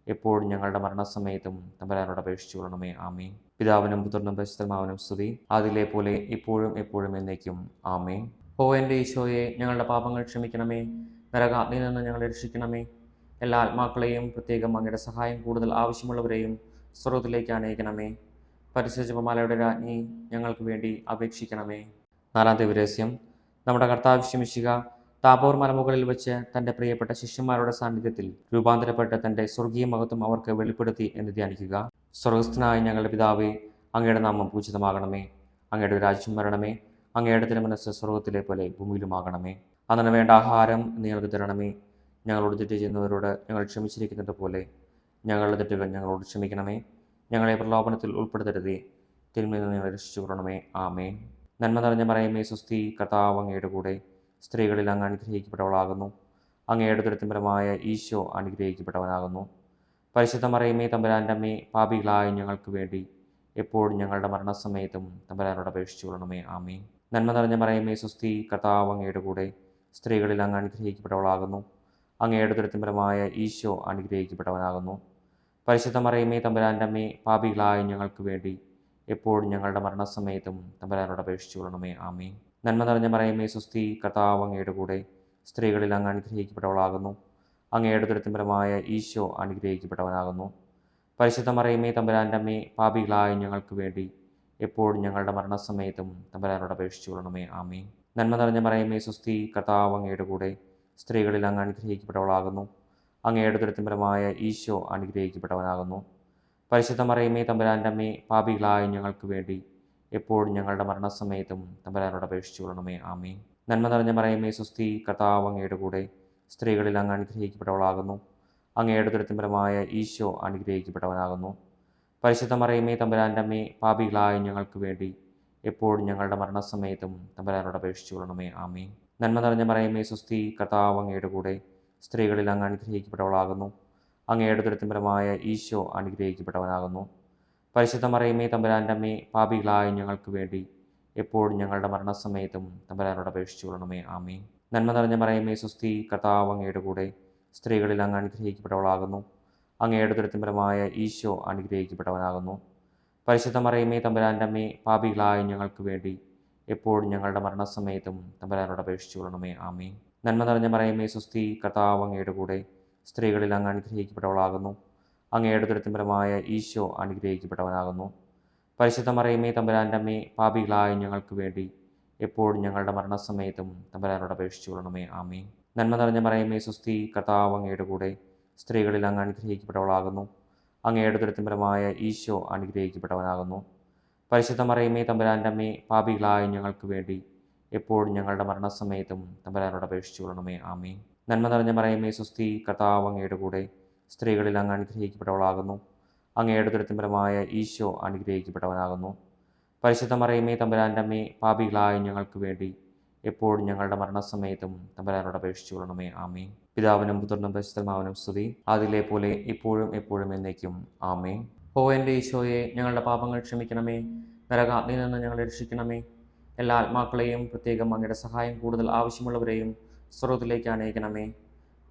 എപ്പോഴും ഞങ്ങളുടെ മരണസമയത്തും തമ്പുരാനോട് അപേക്ഷിച്ചുകൊള്ളണമേ. ആമേൻ. പിതാവിനും പുത്രനും പരിശുദ്ധാത്മാവിനും സ്തുതി, അതിലെ പോലെ ഇപ്പോഴും എപ്പോഴും എന്നേക്കും. ആമേൻ. ഓ എൻ്റെ ഈശോയെ, ഞങ്ങളുടെ പാപങ്ങൾ ക്ഷമിക്കണമേ. നരകാഗ്നിയിൽ നിന്ന് ഞങ്ങളെ രക്ഷിക്കണമേ. എല്ലാ ആത്മാക്കളെയും, പ്രത്യേകം അങ്ങയുടെ സഹായം കൂടുതൽ ആവശ്യമുള്ളവരെയും സ്വർഗ്ഗത്തിലേക്ക് അനയിക്കണമേ. പരിശുദ്ധ ജപമാലയുടെ രാജ്ഞി, ഞങ്ങൾക്ക് വേണ്ടി അപേക്ഷിക്കണമേ. നാലാമത്തെ രഹസ്യം, നമ്മുടെ കർത്താവ് ശിമിശിഹ താബോർ മലമുകളിൽ വെച്ച് തൻ്റെ പ്രിയപ്പെട്ട ശിഷ്യന്മാരുടെ സാന്നിധ്യത്തിൽ രൂപാന്തരപ്പെട്ട് തൻ്റെ സ്വർഗീയ മഹത്വം അവർക്ക് വെളിപ്പെടുത്തി എന്ന് ധ്യാനിക്കുക. സ്വർഗസ്ഥനായ ഞങ്ങളുടെ പിതാവേ, അങ്ങയുടെ നാമം പൂജിതമാകണമേ. അങ്ങയുടെ രാജ്യം വരണമേ. അങ്ങയുടെ തിരുമനസ്സ് സ്വർഗത്തിലെ പോലെ ഭൂമിയിലുമാകണമേ. അന്നു വേണ്ട ആഹാരം ഞങ്ങൾക്ക് തരണമേ. ഞങ്ങളോട് തെറ്റ് ചെയ്യുന്നവരോട് ഞങ്ങൾ ക്ഷമിച്ചിരിക്കുന്നത് പോലെ ഞങ്ങളുടെ തെറ്റുകൾ ഞങ്ങളോട് ക്ഷമിക്കണമേ. ഞങ്ങളെ പ്രലോഭനത്തിൽ ഉൾപ്പെടുത്തരുതേ, തിന്മയിൽ നിന്ന് ഞങ്ങളെ രക്ഷിച്ചുകൊള്ളണമേ. ആമേൻ. നന്മ നിറഞ്ഞ മറിയമേ സ്വസ്തി, കർത്താവ് അങ്ങയുടെ കൂടെ സ്ത്രീകളിൽ അങ്ങ് അനുഗ്രഹിക്കപ്പെട്ടവളാകുന്നു. അങ്ങയുടെ ഉദരത്തിൻ ഫലമായ ഈശോ അനുഗ്രഹിക്കപ്പെട്ടവനാകുന്നു. പരിശുദ്ധ മറിയമേ തമ്പുരാൻ്റെ അമ്മേ, പാപികളായ ഞങ്ങൾക്ക് വേണ്ടി എപ്പോഴും ഞങ്ങളുടെ മരണസമയത്തും തമ്പുരാനോട് അപേക്ഷിച്ചുകൊള്ളണമേ. ആമേൻ. നന്മ നിറഞ്ഞ മറിയമേ സ്വസ്തി, കർത്താവ് അങ്ങയുടെ കൂടെ സ്ത്രീകളിൽ അങ്ങ് അനുഗ്രഹിക്കപ്പെട്ടവളാകുന്നു. അങ്ങയുടെ ഉദരത്തിൻ ഫലമായ ഈശോ അനുഗ്രഹിക്കപ്പെട്ടവനാകുന്നു. പരിശുദ്ധ മറിയമേ തമ്പുരാൻ്റെ അമ്മേ, പാപികളായ ഞങ്ങൾക്ക് വേണ്ടി എപ്പോഴും ഞങ്ങളുടെ മരണസമയത്തും തമ്പുരാനോട് അപേക്ഷിച്ചുകൊള്ളണമേ. ആമേൻ. നന്മ നിറഞ്ഞ മറിയമേ സ്വസ്തി, കർത്താവ് അങ്ങയുടെ കൂടെ സ്ത്രീകളിൽ അങ്ങ് അനുഗ്രഹിക്കപ്പെട്ടവളാകുന്നു. അങ്ങയുടെ ഉദരത്തിൻ ഫലമായ ഈശോ അനുഗ്രഹിക്കപ്പെട്ടവനാകുന്നു. പരിശുദ്ധ മറിയമേ തമ്പുരാൻ്റെ അമ്മേ, പാപികളായ ഞങ്ങൾക്ക് വേണ്ടി എപ്പോഴും ഞങ്ങളുടെ മരണസമയത്തും തമ്പുരാനോട് അപേക്ഷിച്ചുകൊള്ളണമേ. ആമേൻ. നന്മ നിറഞ്ഞ മറിയമേ സ്വസ്തി, കർത്താവ് അങ്ങയുടെ കൂടെ സ്ത്രീകളിൽ അങ്ങ് അനുഗ്രഹിക്കപ്പെട്ടവളാകുന്നു. അങ്ങയുടെ ഉദരത്തിൻ ഫലമായ ഈശോ അനുഗ്രഹിക്കപ്പെട്ടവനാകുന്നു. പരിശുദ്ധ മറിയമേ തമ്പുരാൻ്റെ അമ്മേ, പാപികളായ ഞങ്ങൾക്ക് വേണ്ടി എപ്പോഴും ഞങ്ങളുടെ മരണസമയത്തും തമ്പുരാനോട് അപേക്ഷിച്ചുകൊള്ളണമേ. ആമേൻ. നന്മ നിറഞ്ഞ മറിയമേ സ്വസ്തി, കർത്താവ് അങ്ങയുടെ കൂടെ സ്ത്രീകളിൽ അങ്ങ് അനുഗ്രഹിക്കപ്പെട്ടവളാകുന്നു. അങ്ങയുടെ ഉദരത്തിൻ ഫലമായ ഈശോ അനുഗ്രഹിക്കപ്പെട്ടവനാകുന്നു. പരിശുദ്ധ മറിയമേ തമ്പുരാൻ്റെ അമ്മേ, പാപികളായ ഞങ്ങൾക്ക് വേണ്ടി എപ്പോഴും ഞങ്ങളുടെ മരണസമയത്തും തമ്പുരാനോട് അപേക്ഷിച്ചുകൊള്ളണമേ. ആമേൻ. നന്മ നിറഞ്ഞ മറിയമേ സ്വസ്തി, കർത്താവ് അങ്ങയുടെ കൂടെ സ്ത്രീകളിൽ അങ്ങ് അനുഗ്രഹിക്കപ്പെട്ടവളാകുന്നു. അങ്ങയുടെ ഉദരത്തിൻ ഫലമായ ഈശോ അനുഗ്രഹിക്കപ്പെട്ടവനാകുന്നു. പരിശുദ്ധ മറിയമേ തമ്പുരാൻ്റെ അമ്മേ, പാപികളായ ഞങ്ങൾക്ക് വേണ്ടി എപ്പോഴും ഞങ്ങളുടെ മരണസമയത്തും തമ്പുരാനോട് അപേക്ഷിച്ചു കൊള്ളണമേ. ആമേൻ. നന്മ നിറഞ്ഞ മറിയമേ സ്വസ്തി, കർത്താവ് അങ്ങയുടെ കൂടെ സ്ത്രീകളിൽ അങ്ങ് അനുഗ്രഹിക്കപ്പെട്ടവളാകുന്നു. അങ്ങയുടെ ഉദരത്തിൻ ഫലമായ ഈശോ അനുഗ്രഹിക്കപ്പെട്ടവനാകുന്നു. പരിശുദ്ധ മറിയമേ തമ്പുരാൻ്റെ അമ്മേ, പാപികളായ ഞങ്ങൾക്ക് വേണ്ടി എപ്പോഴും ഞങ്ങളുടെ മരണസമയത്തും തമ്പുരാനോട് അപേക്ഷിച്ചു കൊള്ളണമേ. ആമേൻ. നന്മ നിറഞ്ഞ മറിയമേ സ്വസ്തി, കർത്താവ് അങ്ങയുടെ കൂടെ സ്ത്രീകളിൽ അങ്ങ് അനുഗ്രഹിക്കപ്പെട്ടവളാകുന്നു. അങ്ങയുടെ ഉദരത്തിൻ ഫലമായ ഈശോ അനുഗ്രഹിക്കപ്പെട്ടവനാകുന്നു. പരിശുദ്ധ മറിയമേ തമ്പുരാൻ്റെ അമ്മേ, പാപികളായ ഞങ്ങൾക്ക് വേണ്ടി എപ്പോഴും ഞങ്ങളുടെ മരണസമയത്തും തമ്പുരാനോട് അപേക്ഷിച്ചു കൊള്ളണമേ. ആമേൻ. നന്മ നിറഞ്ഞ മറിയമേ സ്വസ്തി, കർത്താവ് അങ്ങയുടെ കൂടെ സ്ത്രീകളിൽ അങ്ങ് അനുഗ്രഹിക്കപ്പെട്ടവളാകുന്നു. അങ്ങയുടെ ഉദരത്തിൻ ഫലമായ ഈശോ അനുഗ്രഹിക്കപ്പെട്ടവനാകുന്നു. പരിശുദ്ധ മറിയമേ തമ്പുരാൻ്റെ അമ്മേ, പാപികളായ ഞങ്ങൾക്ക് വേണ്ടി എപ്പോഴും ഞങ്ങളുടെ മരണസമയത്തും തമ്പുരാനോട് അപേക്ഷിച്ചു കൊള്ളണമേ. ആമേൻ. നന്മ നിറഞ്ഞ മറിയമേ സ്വസ്തി, കർത്താവ് അങ്ങയുടെ കൂടെ സ്ത്രീകളിൽ അങ്ങ് അനുഗ്രഹിക്കപ്പെട്ടവളാകുന്നു. അങ്ങയുടെ ഉദരത്തിൻ ഫലമായ ഈശോ അനുഗ്രഹിക്കപ്പെട്ടവനാകുന്നു. പരിശുദ്ധ മറിയമേ തമ്പുരാൻ്റെ അമ്മേ, പാപികളായ ഞങ്ങൾക്ക് വേണ്ടി എപ്പോഴും ഞങ്ങളുടെ മരണസമയത്തും തമ്പുരാനോട് അപേക്ഷിച്ചു കൊള്ളണമേ. ആമേൻ. പിതാവിനും പുത്രനും പരിശുദ്ധാത്മാവിനും സ്തുതി, അതിലെ പോലെ ഇപ്പോഴും എപ്പോഴും എന്നേക്കും. ആമേൻ. ഓ എൻ്റെ ഈശോയെ, ഞങ്ങളുടെ പാപങ്ങൾ ക്ഷമിക്കണമേ, നരകാഗ്നിയിൽ നിന്ന് ഞങ്ങളെ രക്ഷിക്കണമേ. എല്ലാ ആത്മാക്കളെയും, പ്രത്യേകം അങ്ങയുടെ സഹായം കൂടുതൽ ആവശ്യമുള്ളവരെയും സ്വർഗ്ഗത്തിലേക്ക് അനയിക്കണമേ.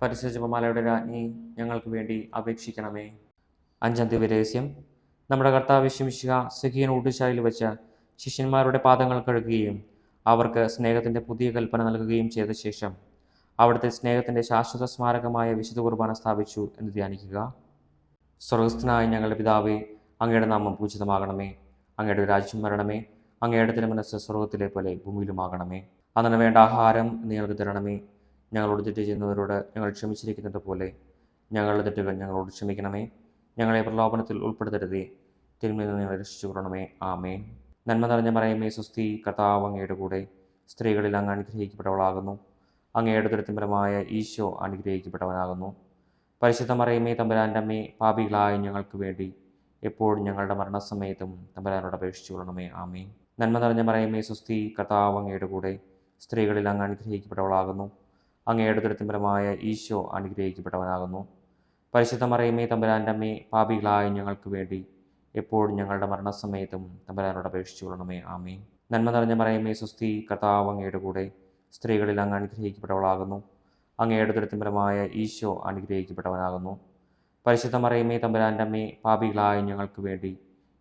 പരിശുദ്ധ ജപമാലയുടെ രാജ്ഞി, ഞങ്ങൾക്ക് വേണ്ടി അപേക്ഷിക്കണമേ. അഞ്ചാം ദിവ്യരഹസ്യം. നമ്മുടെ കർത്താവ് യേശു മിശിഹ സഖീയൻ ഊട്ടുശാലയിൽ വെച്ച് ശിഷ്യന്മാരുടെ പാദങ്ങൾ കഴുകുകയും അവർക്ക് സ്നേഹത്തിൻ്റെ പുതിയ കൽപ്പന നൽകുകയും ചെയ്ത ശേഷം അവിടുത്തെ സ്നേഹത്തിൻ്റെ ശാശ്വത സ്മാരകമായ വിശുദ്ധ കുർബാന സ്ഥാപിച്ചു എന്ന് ധ്യാനിക്കുക. സ്വർഗസ്ഥനായ ഞങ്ങളുടെ പിതാവേ, അങ്ങയുടെ നാമം പൂജിതമാകണമേ. അങ്ങയുടെ രാജ്യം വരണമേ. അങ്ങയുടെ തിരുമനസ്സ് സ്വർഗത്തിലെ പോലെ ഭൂമിയിലുമാകണമേ. അന്നു വേണ്ട ആഹാരം ഞങ്ങൾക്ക് തരണമേ. ഞങ്ങളോട് തെറ്റ് ചെയ്യുന്നവരോട് ഞങ്ങൾ ക്ഷമിച്ചിരിക്കുന്നത് പോലെ ഞങ്ങളുടെ തെറ്റുകൾ ഞങ്ങളോട് ക്ഷമിക്കണമേ. ഞങ്ങളെ പ്രലോഭനത്തിൽ ഉൾപ്പെടുത്തരുതേ, തിന്മയിൽ നിന്ന് ഞങ്ങളെ രക്ഷിച്ചു കൊള്ളണമേ. ആമേൻ. നന്മ നിറഞ്ഞ മറിയമേ സ്വസ്തി, കർത്താവ് അങ്ങയുടെ കൂടെ സ്ത്രീകളിൽ അങ്ങ് അനുഗ്രഹിക്കപ്പെട്ടവളാകുന്നു. അങ്ങയുടെ ഉദരത്തിൻ ഫലമായ ഈശോ അനുഗ്രഹിക്കപ്പെട്ടവനാകുന്നു. പരിശുദ്ധ മറിയമേ തമ്പുരാൻ്റെ അമ്മേ, പാപികളായ ഞങ്ങൾക്ക് വേണ്ടി എപ്പോഴും ഞങ്ങളുടെ മരണസമയത്തും തമ്പുരാനോട് അപേക്ഷിച്ചു കൊള്ളണമേ. ആമേൻ. നന്മ നിറഞ്ഞ മറിയമേ സ്വസ്തി, കർത്താവ് അങ്ങയുടെ കൂടെ സ്ത്രീകളിൽ അങ്ങ് അനുഗ്രഹിക്കപ്പെട്ടവളാകുന്നു. അങ്ങയുടെ ഉദരത്തിൻ ഫലമായ ഈശോ അനുഗ്രഹിക്കപ്പെട്ടവനാകുന്നു. പരിശുദ്ധ മറിയമേ തമ്പുരാൻ്റെ അമ്മേ, പാപികളായ ഞങ്ങൾക്ക് വേണ്ടി എപ്പോഴും ഞങ്ങളുടെ മരണസമയത്തും തമ്പുരാനോട് അപേക്ഷിച്ചു കൊള്ളണമേ. ആമേൻ. നന്മ നിറഞ്ഞ മറിയമേ സ്വസ്തി, കർത്താവ് അങ്ങയുടെ കൂടെ സ്ത്രീകളിൽ അങ്ങ് അനുഗ്രഹിക്കപ്പെട്ടവളാകുന്നു. അങ്ങയുടെ ഉദരത്തിൻ ഫലമായ ഈശോ അനുഗ്രഹിക്കപ്പെട്ടവനാകുന്നു. പരിശുദ്ധ മറിയമേ തമ്പുരാൻ്റെ അമ്മേ, പാപികളായ ഞങ്ങൾക്ക് വേണ്ടി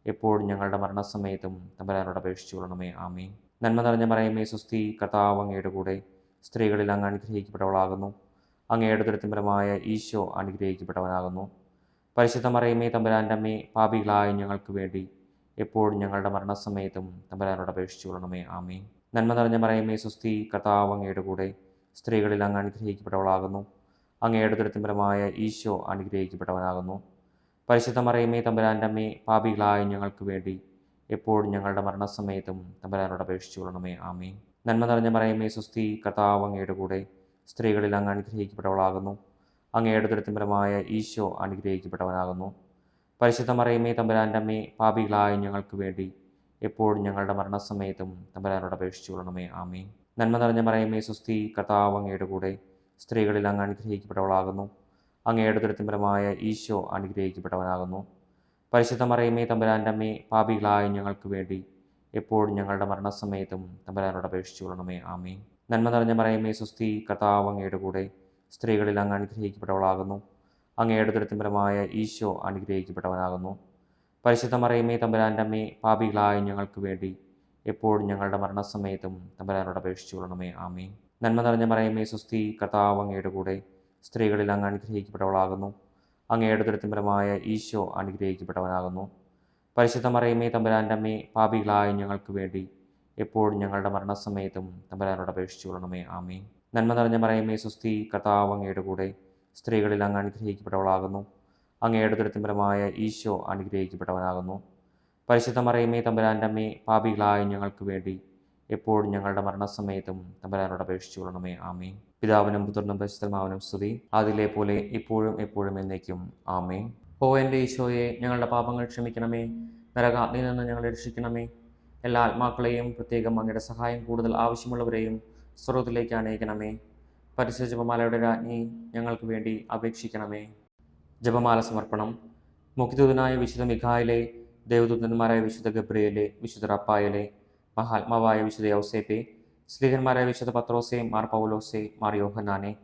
എപ്പോഴും ഞങ്ങളുടെ മരണസമയത്തും തമ്പുരാനോട് അപേക്ഷിച്ചു കൊള്ളണമേ. ആമേൻ. നന്മ നിറഞ്ഞ മറിയമേ സ്വസ്തി, കർത്താവ് അങ്ങയുടെ കൂടെ സ്ത്രീകളിൽ അങ്ങ് അനുഗ്രഹിക്കപ്പെട്ടവളാകുന്നു. അങ്ങയുടെ ഉദരത്തിൻ ഫലമായ ഈശോ അനുഗ്രഹിക്കപ്പെട്ടവനാകുന്നു. പരിശുദ്ധ മറിയമേ തമ്പുരാൻ്റെ അമ്മേ, പാപികളായ ഞങ്ങൾക്ക് വേണ്ടി എപ്പോഴും ഞങ്ങളുടെ മരണസമയത്തും തമ്പുരാനോട് അപേക്ഷിച്ചു കൊള്ളണമേ. ആമേൻ. നന്മ നിറഞ്ഞ മറിയമേ സ്വസ്തി, കർത്താവ് അങ്ങയുടെ കൂടെ സ്ത്രീകളിൽ അങ്ങ് അനുഗ്രഹിക്കപ്പെട്ടവളാകുന്നു. അങ്ങയുടെ ഉദരത്തിൻ ഫലമായ ഈശോ അനുഗ്രഹിക്കപ്പെട്ടവനാകുന്നു. പരിശുദ്ധ മറിയമേ തമ്പുരാൻ്റെ അമ്മേ, പാപികളായ ഞങ്ങൾക്ക് വേണ്ടി എപ്പോഴും ഞങ്ങളുടെ മരണസമയത്തും തമ്പുരാനോട് അപേക്ഷിച്ചു കൊള്ളണമേ. ആമേൻ. നന്മ നിറഞ്ഞ മറിയമേ സ്വസ്തി, കർത്താവ് അങ്ങയുടെ കൂടെ സ്ത്രീകളിൽ അങ്ങ് അനുഗ്രഹിക്കപ്പെട്ടവളാകുന്നു. അങ്ങയുടെ ഉദരത്തിൻ ഫലമായ ഈശോ അനുഗ്രഹിക്കപ്പെട്ടവനാകുന്നു. പരിശുദ്ധ മറിയമേ തമ്പുരാൻ്റെ അമ്മേ, പാപികളായ ഞങ്ങൾക്ക് വേണ്ടി എപ്പോഴും ഞങ്ങളുടെ മരണസമയത്തും തമ്പുരാനോട് അപേക്ഷിച്ചു കൊള്ളണമേ. ആമേൻ. നന്മ നിറഞ്ഞ മറിയമേ സ്വസ്തി, കർത്താവ് അങ്ങയുടെ കൂടെ സ്ത്രീകളിൽ അങ്ങ് അനുഗ്രഹിക്കപ്പെട്ടവളാകുന്നു. അങ്ങയുടെ ഉദരത്തിൻ ഫലമായ ഈശോ അനുഗ്രഹിക്കപ്പെട്ടവനാകുന്നു. പരിശുദ്ധ മറിയമേ തമ്പുരാൻ്റെ അമ്മേ, പാപികളായ ഞങ്ങൾക്ക് വേണ്ടി എപ്പോഴും ഞങ്ങളുടെ മരണസമയത്തും തമ്പുരാനോട് അപേക്ഷിച്ചു കൊള്ളണമേ. ആമേൻ. നന്മ നിറഞ്ഞ മറിയമേ സ്വസ്തി, കർത്താവ് അങ്ങയുടെ കൂടെ സ്ത്രീകളിൽ അങ്ങ് അനുഗ്രഹിക്കപ്പെട്ടവളാകുന്നു. അങ്ങയുടെ ഉദരത്തിൻ ഫലമായ ഈശോ അനുഗ്രഹിക്കപ്പെട്ടവനാകുന്നു. പരിശുദ്ധ മറിയമേ തമ്പുരാൻ്റെ അമ്മേ, പാപികളായ ഞങ്ങൾക്ക് വേണ്ടി എപ്പോഴും ഞങ്ങളുടെ മരണസമയത്തും തമ്പുരാനോട് അപേക്ഷിച്ചു കൊള്ളണമേ. ആമേൻ. നന്മ നിറഞ്ഞ മറിയമേ സ്വസ്തി, കർത്താവ് അങ്ങയുടെ കൂടെ സ്ത്രീകളിൽ അങ്ങ് അനുഗ്രഹിക്കപ്പെട്ടവളാകുന്നു. അങ്ങയുടെ ഉദരത്തിൻ ഫലമായ ഈശോ അനുഗ്രഹിക്കപ്പെട്ടവനാകുന്നു. പരിശുദ്ധ മറിയമേ തമ്പുരാൻ്റെ അമ്മേ, പാപികളായ ഞങ്ങൾക്ക് വേണ്ടി എപ്പോഴും ഞങ്ങളുടെ മരണസമയത്തും തമ്പുരാനോട് അപേക്ഷിച്ചു കൊള്ളണമേ. ആമേൻ. നന്മ നിറഞ്ഞ മറിയമേ സ്വസ്തി, കർത്താവ് അങ്ങയുടെ കൂടെ സ്ത്രീകളിൽ അങ്ങ് അനുഗ്രഹിക്കപ്പെട്ടവളാകുന്നു. അങ്ങയുടെ ഉദരത്തിൻ ഫലമായ ഈശോ അനുഗ്രഹിക്കപ്പെട്ടവനാകുന്നു. പരിശുദ്ധ മറിയമേ തമ്പുരാൻ്റെ അമ്മേ, പാപികളായ ഞങ്ങൾക്ക് വേണ്ടി എപ്പോഴും ഞങ്ങളുടെ മരണസമയത്തും തമ്പുരാനോട് അപേക്ഷിച്ചു കൊള്ളണമേ. ആമേൻ. പിതാവിനും പുത്രനും പരിശുദ്ധാത്മാവിനും സ്തുതി, അതിലെ പോലെ ഇപ്പോഴും എപ്പോഴും എന്നേക്കും. ആമേൻ. ഓ എൻ്റെ ഈശോയെ, ഞങ്ങളുടെ പാപങ്ങൾ ക്ഷമിക്കണമേ, നരകാഗ്നിയിൽ നിന്ന് ഞങ്ങളെ രക്ഷിക്കണമേ. എല്ലാ ആത്മാക്കളെയും, പ്രത്യേകം അങ്ങയുടെ സഹായം കൂടുതൽ ആവശ്യമുള്ളവരെയും സ്വർഗ്ഗത്തിലേക്ക് അനയിക്കണമേ. പരിശുദ്ധ ജപമാലയുടെ രാജ്ഞി, ഞങ്ങൾക്ക് വേണ്ടി അപേക്ഷിക്കണമേ. ജപമാല സമർപ്പണം. മുഖ്യദൂതനായ വിശുദ്ധ മിഖായേലേ, ദേവദൂതന്മാരായ വിശുദ്ധ ഗബ്രിയേലേ, വിശുദ്ധ റഫായേലേ, മഹാത്മാവായ വിശുദ്ധ യൗസേപ്പെ, സ്ലീഹന്മാരായ വിശുദ്ധ പത്രോസെ, മാർ പൗലോസെ, മാർ യോഹന്നാനെ,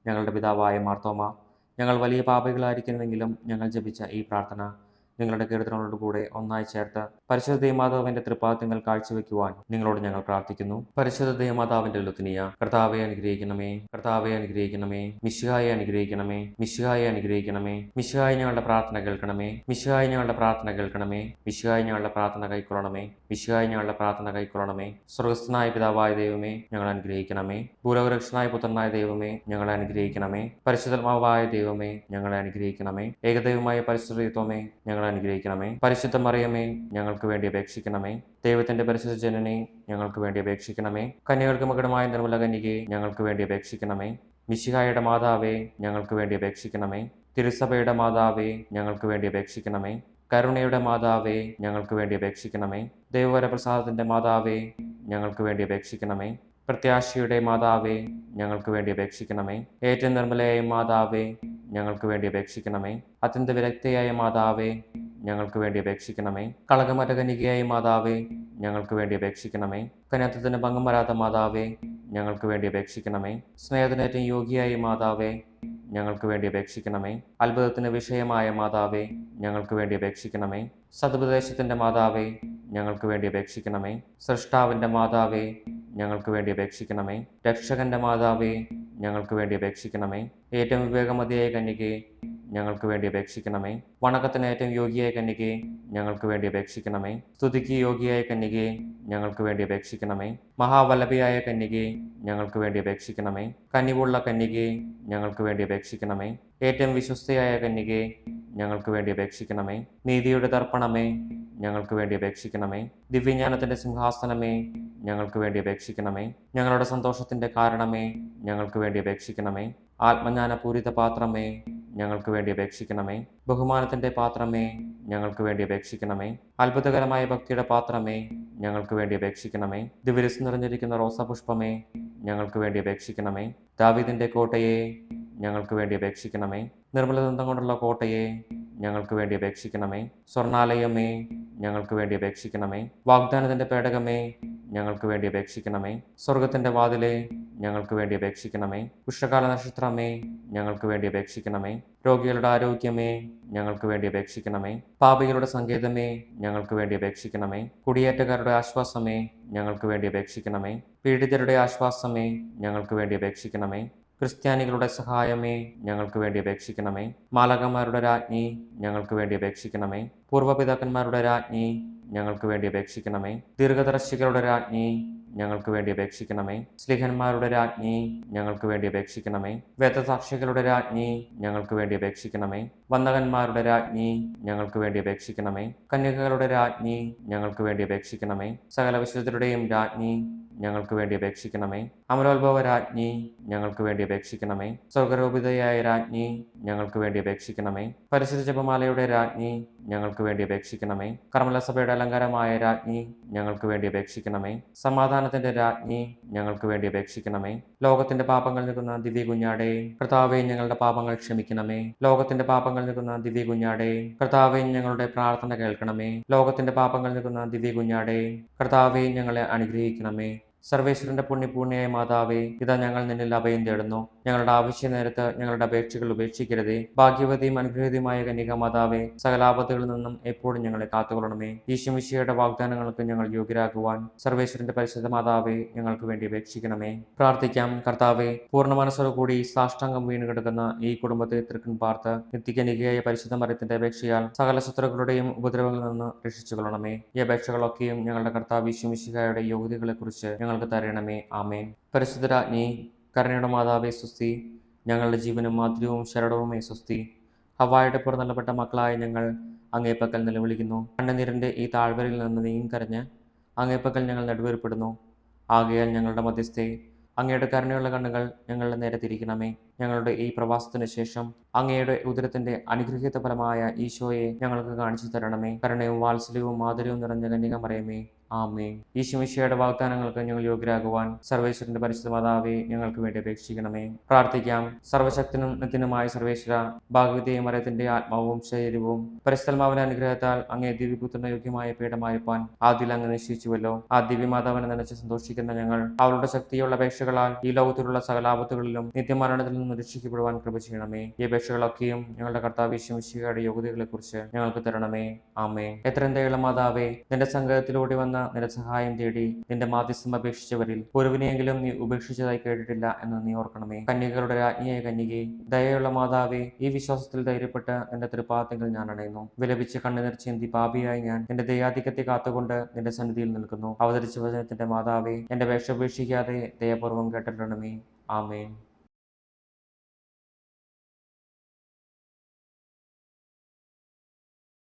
ഞങ്ങളുടെ പിതാവായ മാർത്തോമ, ഞങ്ങൾ വലിയ പാപികളായിരിക്കുന്നുവെങ്കിലും ഞങ്ങൾ ജപിച്ച ഈ പ്രാർത്ഥന നിങ്ങളുടെ കീർത്തനങ്ങളോടുകൂടെ ഒന്നായി ചേർത്ത് പരിശുദ്ധ ദൈവമാതാവിന്റെ തൃപ്പാദങ്ങൾ കാഴ്ചവെക്കുവാൻ നിങ്ങളോട് ഞങ്ങൾ പ്രാർത്ഥിക്കുന്നു. പരിശുദ്ധ ദൈവമാതാവിന്റെ ലുത്തിനിയ, കർത്താവെ അനുഗ്രഹിക്കണമേ, കർത്താവെ അനുഗ്രഹിക്കണമേ, മിശിഹായെ അനുഗ്രഹിക്കണമേ, മിശിഹായെ അനുഗ്രഹിക്കണമേ, മിശിഹായെ ഞങ്ങളുടെ പ്രാർത്ഥന കേൾക്കണമേ, മിശിഹായെ ഞങ്ങളുടെ പ്രാർത്ഥന കേൾക്കണമേ, മിശിഹായെ ഞങ്ങളുടെ പ്രാർത്ഥന കൈക്കൊള്ളണമേ, മിശിഹായെ ഞങ്ങളുടെ പ്രാർത്ഥന കൈക്കൊള്ളണമേ. സ്വർഗസ്ഥനായ പിതാവായ ദൈവമേ, ഞങ്ങൾ അനുഗ്രഹിക്കണമേ. ഭൂലോകരക്ഷനായ പുത്രനായ ദൈവമേ, ഞങ്ങളെ അനുഗ്രഹിക്കണമേ. പരിശുദ്ധാത്മാവായ ദൈവമേ, ഞങ്ങളെ അനുഗ്രഹിക്കണമേ. ഏകദൈവമായ പരിശുദ്ധത്വമേ, ഞങ്ങളെ അനുഗ്രഹിക്കണമേ. പരിശുദ്ധ മറിയമേ, ഞങ്ങൾക്ക് വേണ്ടി അപേക്ഷിക്കണമേ. ദൈവത്തിന്റെ പരിശുദ്ധ ജനനെ, ഞങ്ങൾക്ക് വേണ്ടി അപേക്ഷിക്കണമേ. കന്യകൾക്ക് മകുടമായ നിർമ്മല കന്യകയെ, ഞങ്ങൾക്ക് വേണ്ടി അപേക്ഷിക്കണമേ. മിശിഹായുടെ മാതാവേ, ഞങ്ങൾക്ക് വേണ്ടി അപേക്ഷിക്കണമേ. തിരുസഭയുടെ മാതാവേ, ഞങ്ങൾക്ക് വേണ്ടി അപേക്ഷിക്കണമേ. കരുണയുടെ മാതാവേ, ഞങ്ങൾക്ക് വേണ്ടി അപേക്ഷിക്കണമേ. ദൈവവരപ്രസാദത്തിന്റെ മാതാവേ, ഞങ്ങൾക്ക് വേണ്ടി അപേക്ഷിക്കണമേ. പ്രത്യാശയുടെ മാതാവേ, ഞങ്ങൾക്ക് വേണ്ടി അപേക്ഷിക്കണമേ. ഏറ്റവും നിർമ്മലയായ മാതാവേ, ഞങ്ങൾക്ക് വേണ്ടി അപേക്ഷിക്കണമേ. അത്യന്ത വിരക്തയായ മാതാവേ, ഞങ്ങൾക്ക് വേണ്ടി അപേക്ഷിക്കണമേ. കളങ്കമറ്റ കന്യകയായ മാതാവേ, ഞങ്ങൾക്ക് വേണ്ടി അപേക്ഷിക്കണമേ. കന്യാത്വത്തിന് ഭംഗം വരാത്ത മാതാവേ, ഞങ്ങൾക്ക് വേണ്ടി അപേക്ഷിക്കണമേ. സ്നേഹത്തിനേറ്റവും യോഗ്യയായ മാതാവേ, ഞങ്ങൾക്ക് വേണ്ടി അപേക്ഷിക്കണമേ. അത്ഭുതത്തിന് വിഷയമായ മാതാവേ, ഞങ്ങൾക്ക് വേണ്ടി അപേക്ഷിക്കണമേ. സതുപദേശത്തിന്റെ മാതാവേ, ഞങ്ങൾക്ക് വേണ്ടി അപേക്ഷിക്കണമേ. സൃഷ്ടാവിന്റെ മാതാവേ, ഞങ്ങൾക്ക് വേണ്ടി അപേക്ഷിക്കണമേ. രക്ഷകന്റെ മാതാവേ, ഞങ്ങൾക്ക് വേണ്ടി അപേക്ഷിക്കണമേ. ഏറ്റവും വിവേകമതിയായ കന്യകയെ, ഞങ്ങൾക്ക് വേണ്ടി അപേക്ഷിക്കണമേ. വണക്കത്തിന് ഏറ്റവും യോഗ്യയായ കന്യകയെ, ഞങ്ങൾക്ക് വേണ്ടി അപേക്ഷിക്കണമേ. സ്തുതിക്ക് യോഗ്യയായ കന്യകയെ, ഞങ്ങൾക്ക് വേണ്ടി അപേക്ഷിക്കണമേ. മഹാവല്ലഭയായ കന്യകയെ, ഞങ്ങൾക്ക് വേണ്ടി അപേക്ഷിക്കണമേ. കനിവുള്ള കന്യകയെ, ഞങ്ങൾക്ക് വേണ്ടി അപേക്ഷിക്കണമേ. ഏറ്റവും വിശ്വസ്തയായ കന്യകയെ, ഞങ്ങൾക്ക് വേണ്ടി അപേക്ഷിക്കണമേ. നീതിയുടെ ദർപ്പണമേ, ഞങ്ങൾക്ക് വേണ്ടി അപേക്ഷിക്കണമേ. ദിവ്യജ്ഞാനത്തിന്റെ സിംഹാസനമേ, ഞങ്ങൾക്ക് വേണ്ടി അപേക്ഷിക്കണമേ. ഞങ്ങളുടെ സന്തോഷത്തിന്റെ കാരണമേ, ഞങ്ങൾക്ക് വേണ്ടി അപേക്ഷിക്കണമേ. ആത്മജ്ഞാനപൂരിത പാത്രമേ, ഞങ്ങൾക്ക് വേണ്ടി അപേക്ഷിക്കണമേ. ബഹുമാനത്തിന്റെ പാത്രമേ, ഞങ്ങൾക്ക് വേണ്ടി അപേക്ഷിക്കണമേ. അത്ഭുതകരമായ ഭക്തിയുടെ പാത്രമേ, ഞങ്ങൾക്ക് വേണ്ടി അപേക്ഷിക്കണമേ. ദിവ്യരസം നിറഞ്ഞിരിക്കുന്ന റോസാപുഷ്പമേ, ഞങ്ങൾക്ക് വേണ്ടി അപേക്ഷിക്കണമേ. ദാവീദിന്റെ കോട്ടയെ, ഞങ്ങൾക്ക് വേണ്ടി അപേക്ഷിക്കണമേ. നിർമ്മലദന്തം കൊണ്ടുള്ള കോട്ടയെ, ഞങ്ങൾക്ക് വേണ്ടി അപേക്ഷിക്കണമേ. സ്വർണാലയമേ, ഞങ്ങൾക്ക് വേണ്ടി അപേക്ഷിക്കണമേ. വാഗ്ദാനത്തിന്റെ പേടകമേ, ഞങ്ങൾക്ക് വേണ്ടി അപേക്ഷിക്കണമേ. സ്വർഗത്തിന്റെ വാതിലെ, ഞങ്ങൾക്ക് വേണ്ടി അപേക്ഷിക്കണമേ. ഉഷകാല നക്ഷത്രമേ, ഞങ്ങൾക്ക് വേണ്ടി അപേക്ഷിക്കണമേ. രോഗികളുടെ ആരോഗ്യമേ, ഞങ്ങൾക്ക് വേണ്ടി അപേക്ഷിക്കണമേ. പാപികളുടെ സങ്കേതമേ, ഞങ്ങൾക്ക് വേണ്ടി അപേക്ഷിക്കണമേ. കുടിയേറ്റക്കാരുടെ ആശ്വാസമേ, ഞങ്ങൾക്ക് വേണ്ടി അപേക്ഷിക്കണമേ. പീഡിതരുടെ ആശ്വാസമേ, ഞങ്ങൾക്ക് വേണ്ടി അപേക്ഷിക്കണമേ. ക്രിസ്ത്യാനികളുടെ സഹായമേ, ഞങ്ങൾക്ക് വേണ്ടി അപേക്ഷിക്കണമേ. മാലാഖമാരുടെ രാജ്ഞി, ഞങ്ങൾക്ക് വേണ്ടി അപേക്ഷിക്കണമേ. പൂർവ്വപിതാക്കന്മാരുടെ രാജ്ഞി, ഞങ്ങൾക്ക് വേണ്ടി അപേക്ഷിക്കണമേ. ദീർഘദർശികളുടെ രാജ്ഞി, ഞങ്ങൾക്ക് വേണ്ടി അപേക്ഷിക്കണമേ. സ്ലിഹന്മാരുടെ രാജ്ഞി, ഞങ്ങൾക്ക് വേണ്ടി അപേക്ഷിക്കണമേ. വേദസാക്ഷികളുടെ രാജ്ഞി, ഞങ്ങൾക്ക് വേണ്ടി അപേക്ഷിക്കണമേ. വന്ദകന്മാരുടെ രാജ്ഞി, ഞങ്ങൾക്ക് വേണ്ടി അപേക്ഷിക്കണമേ. കന്യകകളുടെ രാജ്ഞി, ഞങ്ങൾക്ക് വേണ്ടി അപേക്ഷിക്കണമേ. സകല വിശുദ്ധരുടെയും രാജ്ഞി, ഞങ്ങൾക്ക് വേണ്ടി അപേക്ഷിക്കണമേ. അമലോത്ഭവ രാജ്ഞി, ഞങ്ങൾക്ക് വേണ്ടി അപേക്ഷിക്കണമേ. സ്വർഗരൂപിതയായ രാജ്ഞി, ഞങ്ങൾക്ക് വേണ്ടി അപേക്ഷിക്കണമേ. പരിശുദ്ധ ജപമാലയുടെ രാജ്ഞി, ഞങ്ങൾക്ക് വേണ്ടി അപേക്ഷിക്കണമേ. കർമ്മലസഭയുടെ അലങ്കാരമായ രാജ്ഞി, ഞങ്ങൾക്ക് വേണ്ടി അപേക്ഷിക്കണമേ. സമാധാനത്തിന്റെ രാജ്ഞി, ഞങ്ങൾക്ക് വേണ്ടി അപേക്ഷിക്കണമേ. ലോകത്തിന്റെ പാപങ്ങൾ നിൽക്കുന്ന ദിവ്യ കുഞ്ഞാടേ, കർത്താവേ ഞങ്ങളുടെ പാപങ്ങൾ ക്ഷമിക്കണമേ. ലോകത്തിന്റെ പാപങ്ങൾ നിൽക്കുന്ന ദിവ്യ കുഞ്ഞാടേ, കർത്താവേ ഞങ്ങളുടെ പ്രാർത്ഥന കേൾക്കണമേ. ലോകത്തിന്റെ പാപങ്ങൾ നിൽക്കുന്ന ദിവ്യ കുഞ്ഞാടേ, കർത്താവേ ഞങ്ങളെ അനുഗ്രഹിക്കണമേ. സർവേശ്വരന്റെ പുണ്യപൂർണ്ണയായ മാതാവേ, ഇതാ ഞങ്ങൾ നിന്നിൽ അഭയം തേടുന്നു. ഞങ്ങളുടെ ആവശ്യ നേരത്ത് ഞങ്ങളുടെ അപേക്ഷകൾ ഉപേക്ഷിക്കരുതേ. ഭാഗ്യവതിയും അനുഗ്രഹീതമായ കന്യക മാതാവേ, സകലാപത്തുകളിൽ നിന്നും എപ്പോഴും ഞങ്ങളെ കാത്തുകൊള്ളണമേ. ഈശോമിശിഹായുടെ വാഗ്ദാനങ്ങൾക്ക് ഞങ്ങൾ യോഗ്യരാകുവാൻ സർവേശ്വരന്റെ പരിശുദ്ധ മാതാവേ, ഞങ്ങൾക്ക് വേണ്ടി അപേക്ഷിക്കണമേ. പ്രാർത്ഥിക്കാം. കർത്താവേ, പൂർണ്ണ മനസ്സോടുകൂടി സാഷ്ടാംഗം വീണ് കിടക്കുന്ന ഈ കുടുംബത്തെ തൃക്കൺ പാർത്ത് നിത്യകന്യകയായ പരിശുദ്ധ മറിയത്തിന്റെ അപേക്ഷയാൽ സകല ശത്രുക്കളുടെയും ഉപദ്രവങ്ങളിൽ നിന്ന് രക്ഷിച്ചു കൊള്ളണമേ. ഈ അപേക്ഷകളൊക്കെയും ഞങ്ങളുടെ കർത്താവ് ഈശോമിശിഹായുടെ യോഗ്യതകളെക്കുറിച്ച് ഞങ്ങൾക്ക് തരണമേ. ആമേൻ. പരിശുദ്ധ രാജ്ഞി, കരുണയുടെ മാതാവേ സ്വസ്തി. ഞങ്ങളുടെ ജീവനും മാധുര്യവും ശരണവുമേ സ്വസ്തി. ഹവ്വായുടെ പുറന്തള്ളപ്പെട്ട മക്കളായ ഞങ്ങൾ അങ്ങേപ്പക്കൽ നിലവിളിക്കുന്നു. കണ്ണുനീരിൻ്റെ ഈ താഴ്വരയിൽ നിന്ന് നീങ്ങിക്കരഞ്ഞ് അങ്ങേപ്പക്കൽ ഞങ്ങൾ നെടുവേർപ്പെടുന്നു. ആകയാൽ ഞങ്ങളുടെ മധ്യസ്ഥെ, അങ്ങയുടെ കരുണയുള്ള കണ്ണുകൾ ഞങ്ങളുടെ നേരെ തിരിക്കണമേ. ഞങ്ങളുടെ ഈ പ്രവാസത്തിന് ശേഷം അങ്ങയുടെ ഉദരത്തിന്റെ അനുഗ്രഹീത ഫലമായ ഈശോയെ ഞങ്ങൾക്ക് കാണിച്ചു തരണമേ. കരുണയും വാത്സല്യവും മാധുര്യവും നിറഞ്ഞ കന്യക മറിയമേ, ആമേൻ. ഈശോമിശിഹായുടെ വാഗ്ദാനങ്ങൾക്ക് ഞങ്ങൾ യോഗ്യരാകുവാൻ സർവേശ്വരന്റെ പരിശുദ്ധ മാതാവേ, ഞങ്ങൾക്ക് വേണ്ടി അപേക്ഷിക്കണമേ. പ്രാർത്ഥിക്കാം. സർവശക്തനും നിത്യനുമായ സർവേശ്വര, ഭാഗവതീയ മറിയത്തിന്റെ ആത്മാവും ശരീരവും പരിശുദ്ധാത്മാവിന്റെ അനുഗ്രഹത്താൽ അങ്ങേ ദിവ്യപുത്രന് യോഗ്യമായ പീഠമായിരിക്കാൻ ആദ്യം അങ്ങ് നിശ്ചയിച്ചുവല്ലോ. ആ ദിവ്യമാതാവിനെ നനച്ച് സന്തോഷിക്കുന്ന ഞങ്ങൾ അവളുടെ ശക്തിയുള്ള അപേക്ഷകളാൽ ഈ ലോകത്തിലുള്ള സകലാപത്തുകളിലും നിത്യമരണത്തിൽ നിന്നും രക്ഷിക്കപ്പെടുവാൻ കൃപ ചെയ്യണമേ. ഈ അപേക്ഷകളൊക്കെയും ഞങ്ങളുടെ കർത്താവ് ഈശോമിശിഹായുടെ യോഗ്യതകളെ കുറിച്ച് ഞങ്ങൾക്ക് തരണമേ. ആമേൻ. എത്രയും ദയുള്ള മാതാവേ, നിന്റെ സംഘത്തിലൂടെ വന്ന നിന്റെ സഹായം തേടി നിന്റെ മാധ്യസ്ഥം അപേക്ഷിച്ചവരിൽ ഒരുവിനെയെങ്കിലും നീ ഉപേക്ഷിച്ചതായി കേട്ടിട്ടില്ല എന്ന് നീ ഓർക്കണമേ. കന്യകളുടെ രാജ്ഞിയായ കന്യകെ, ദയയുള്ള മാതാവേ, ഈ വിശ്വാസത്തിൽ ധൈര്യപ്പെട്ട് നിന്റെ തൃപ്പാദങ്ങൾ ഞാൻ അണയുന്നു. വിലപിച്ച് കണ്ണുനീർ ചിന്തി പാപിയായി ഞാൻ നിന്റെ ദയാധിക്യത്തെ കാത്തുകൊണ്ട് നിന്റെ സന്നിധിയിൽ നിൽക്കുന്നു. അവതരിച്ച വചനത്തിന്റെ മാതാവേ, എന്റെ അപേക്ഷ ഉപേക്ഷിക്കാതെ ദയപൂർവ്വം കേട്ടിരണമേ. ആമേൻ.